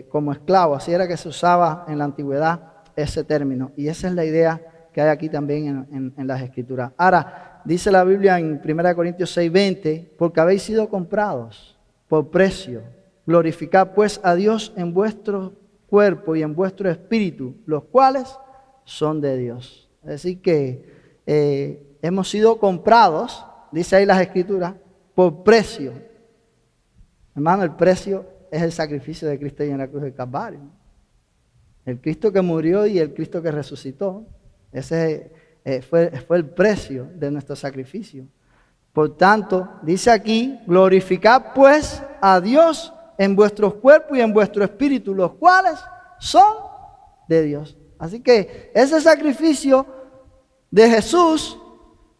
como esclavo. Así era que se usaba en la antigüedad ese término. Y esa es la idea que hay aquí también en las Escrituras. Ahora, dice la Biblia en 1 Corintios 6:20, porque habéis sido comprados por precio. Glorificad pues a Dios en vuestro cuerpo y en vuestro espíritu, los cuales son de Dios. Es decir que hemos sido comprados, dice ahí las Escrituras, por precio. Hermano, el precio es el sacrificio de Cristo en la cruz del Calvario. El Cristo que murió y el Cristo que resucitó. Ese fue el precio de nuestro sacrificio. Por tanto, dice aquí, glorificad pues a Dios en vuestros cuerpos y en vuestro espíritu, los cuales son de Dios. Así que ese sacrificio de Jesús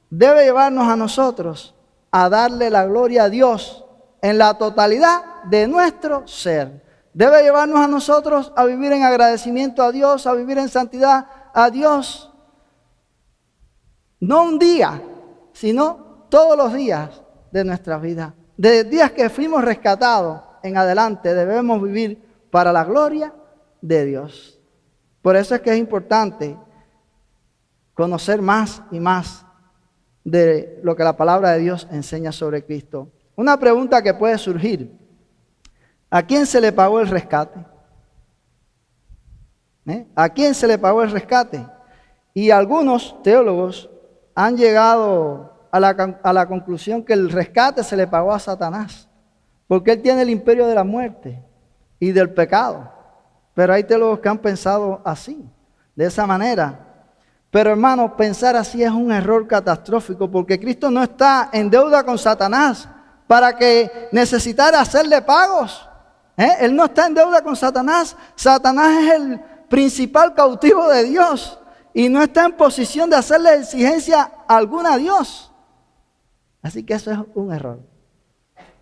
debe llevarnos a nosotros a darle la gloria a Dios en la totalidad de nuestro ser. Debe llevarnos a nosotros a vivir en agradecimiento a Dios, a vivir en santidad a Dios. No un día, sino todos los días de nuestra vida. Desde días que fuimos rescatados en adelante debemos vivir para la gloria de Dios. Por eso es que es importante conocer más y más de lo que la palabra de Dios enseña sobre Cristo. Una pregunta que puede surgir: ¿a quién se le pagó el rescate? ¿A quién se le pagó el rescate? Y algunos teólogos han llegado a la conclusión que el rescate se le pagó a Satanás, porque él tiene el imperio de la muerte y del pecado. Pero hay teólogos que han pensado así, de esa manera. Pero hermanos, pensar así es un error catastrófico, porque Cristo no está en deuda con Satanás para que necesitara hacerle pagos. Él no está en deuda con Satanás. Satanás es el principal cautivo de Dios y no está en posición de hacerle exigencia alguna a Dios. Así que eso es un error.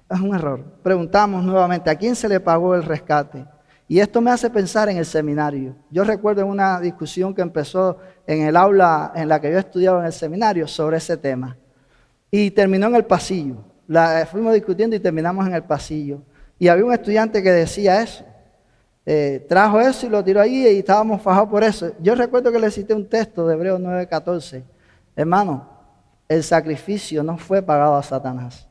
Es un error. Preguntamos nuevamente, ¿a quién se le pagó el rescate? Y esto me hace pensar en el seminario. Yo recuerdo una discusión que empezó en el aula en la que yo estudiaba en el seminario sobre ese tema. Y terminó en el pasillo. Fuimos discutiendo y terminamos en el pasillo. Y había un estudiante que decía eso. Trajo eso y lo tiró ahí y estábamos fajados por eso. Yo recuerdo que le cité un texto de Hebreos 9:14. Hermano, el sacrificio no fue pagado a Satanás.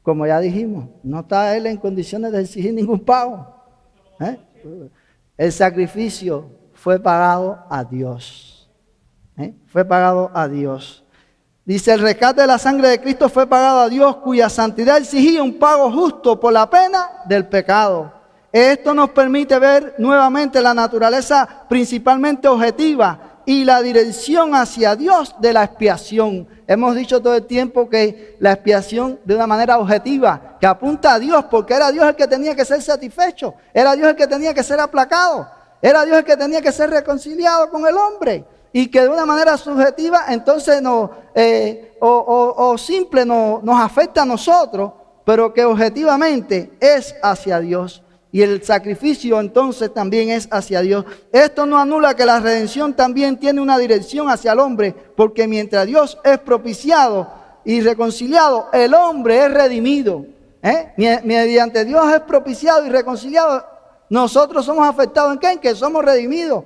Como ya dijimos, no está él en condiciones de exigir ningún pago. El sacrificio fue pagado a Dios. Fue pagado a Dios. Dice, el rescate de la sangre de Cristo fue pagado a Dios, cuya santidad exigía un pago justo por la pena del pecado. Esto nos permite ver nuevamente la naturaleza principalmente objetiva y la dirección hacia Dios de la expiación. Hemos dicho todo el tiempo que la expiación de una manera objetiva, que apunta a Dios, porque era Dios el que tenía que ser satisfecho, era Dios el que tenía que ser aplacado, era Dios el que tenía que ser reconciliado con el hombre, y que de una manera subjetiva entonces simple nos afecta a nosotros, pero que objetivamente es hacia Dios. Y el sacrificio entonces también es hacia Dios. Esto no anula que la redención también tiene una dirección hacia el hombre, porque mientras Dios es propiciado y reconciliado, el hombre es redimido. Mediante Dios es propiciado y reconciliado, nosotros somos afectados ¿en qué? En que somos redimidos.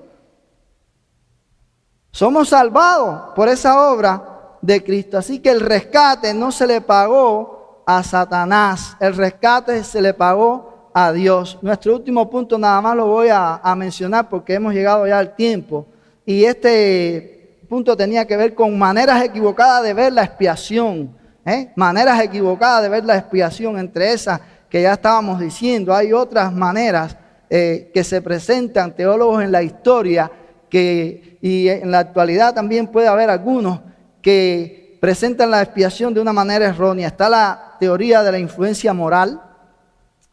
Somos salvados por esa obra de Cristo. Así que el rescate no se le pagó a Satanás, el rescate se le pagó a Dios. Nuestro último punto nada más lo voy a mencionar porque hemos llegado ya al tiempo. Y este punto tenía que ver con maneras equivocadas de ver la expiación. Maneras equivocadas de ver la expiación, entre esas que ya estábamos diciendo. Hay otras maneras que se presentan teólogos en la historia y en la actualidad también puede haber algunos que presentan la expiación de una manera errónea. Está la teoría de la influencia moral,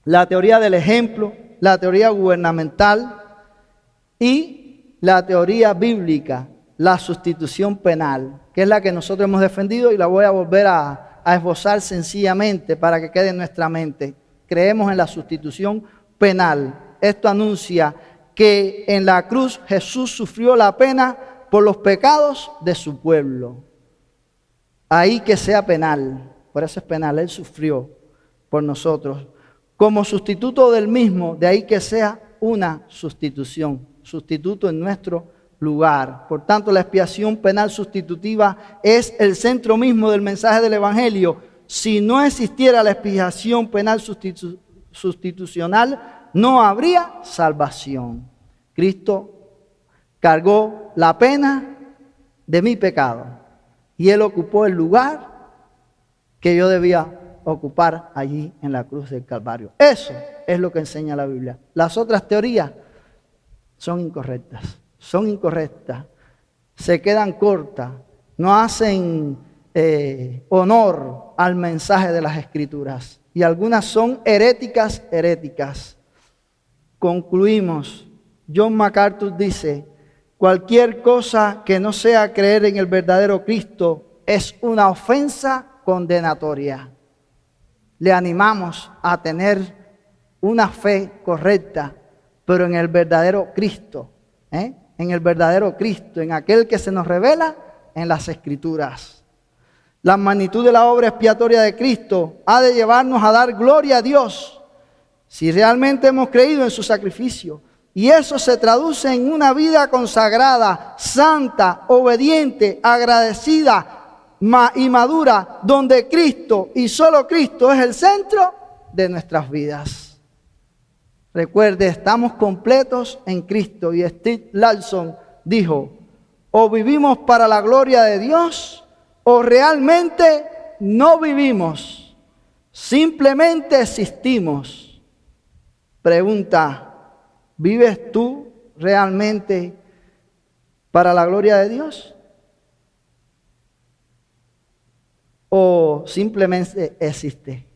la teoría del ejemplo, la teoría gubernamental y la teoría bíblica, la sustitución penal, que es la que nosotros hemos defendido y la voy a volver a esbozar sencillamente para que quede en nuestra mente. Creemos en la sustitución penal. Esto anuncia que en la cruz Jesús sufrió la pena por los pecados de su pueblo. Ahí que sea penal, por eso es penal, Él sufrió por nosotros. Como sustituto del mismo, de ahí que sea una sustitución, sustituto en nuestro lugar. Por tanto, la expiación penal sustitutiva es el centro mismo del mensaje del Evangelio. Si no existiera la expiación penal sustitucional, no habría salvación. Cristo cargó la pena de mi pecado y Él ocupó el lugar que yo debía ocupar allí en la cruz del Calvario. Eso es lo que enseña la Biblia. Las otras teorías son incorrectas, se quedan cortas, no hacen honor al mensaje de las Escrituras y algunas son heréticas. Concluimos. John MacArthur dice: cualquier cosa que no sea creer en el verdadero Cristo es una ofensa condenatoria. Le animamos a tener una fe correcta, pero en el verdadero Cristo, en el verdadero Cristo, en aquel que se nos revela en las Escrituras. La magnitud de la obra expiatoria de Cristo ha de llevarnos a dar gloria a Dios si realmente hemos creído en su sacrificio. Y eso se traduce en una vida consagrada, santa, obediente, agradecida y madura, donde Cristo y solo Cristo es el centro de nuestras vidas. Recuerde, estamos completos en Cristo. Y Steve Lawson dijo: o vivimos para la gloria de Dios, o realmente no vivimos, simplemente existimos. Pregunta: ¿vives tú realmente para la gloria de Dios? ¿O simplemente existe?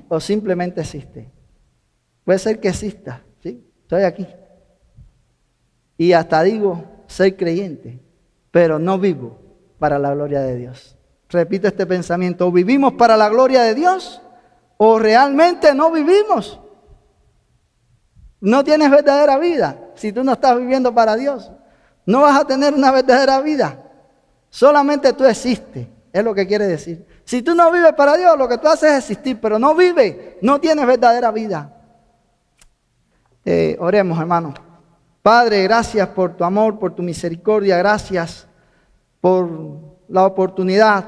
¿O simplemente existe? Puede ser que exista, ¿sí? Estoy aquí. Y hasta digo ser creyente, pero no vivo para la gloria de Dios. Repito este pensamiento: o vivimos para la gloria de Dios, o realmente no vivimos. No tienes verdadera vida si tú no estás viviendo para Dios. No vas a tener una verdadera vida. Solamente tú existes, es lo que quiere decir. Si tú no vives para Dios, lo que tú haces es existir, pero no vives, no tienes verdadera vida. Oremos, hermanos. Padre, gracias por tu amor, por tu misericordia. Gracias por la oportunidad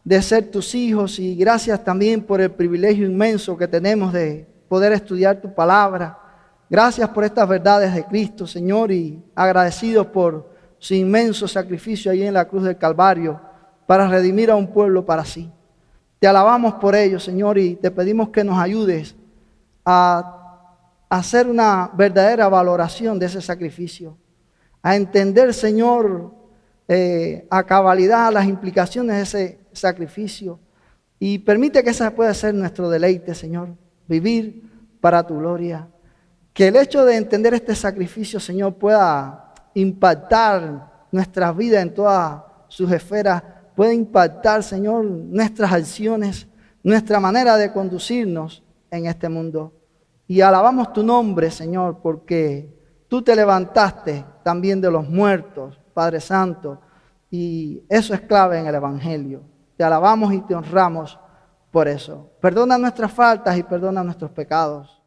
de ser tus hijos, y gracias también por el privilegio inmenso que tenemos de poder estudiar tu palabra. Gracias por estas verdades de Cristo, Señor, y agradecidos por su inmenso sacrificio allí en la cruz del Calvario para redimir a un pueblo para sí. Te alabamos por ello, Señor, y te pedimos que nos ayudes a hacer una verdadera valoración de ese sacrificio, a entender, Señor, a cabalidad las implicaciones de ese sacrificio, y permite que ese pueda ser nuestro deleite, Señor, vivir para tu gloria. Que el hecho de entender este sacrificio, Señor, pueda impactar nuestras vidas en todas sus esferas, puede impactar, Señor, nuestras acciones, nuestra manera de conducirnos en este mundo. Y alabamos tu nombre, Señor, porque tú te levantaste también de los muertos, Padre Santo, y eso es clave en el Evangelio. Te alabamos y te honramos por eso. Perdona nuestras faltas y perdona nuestros pecados.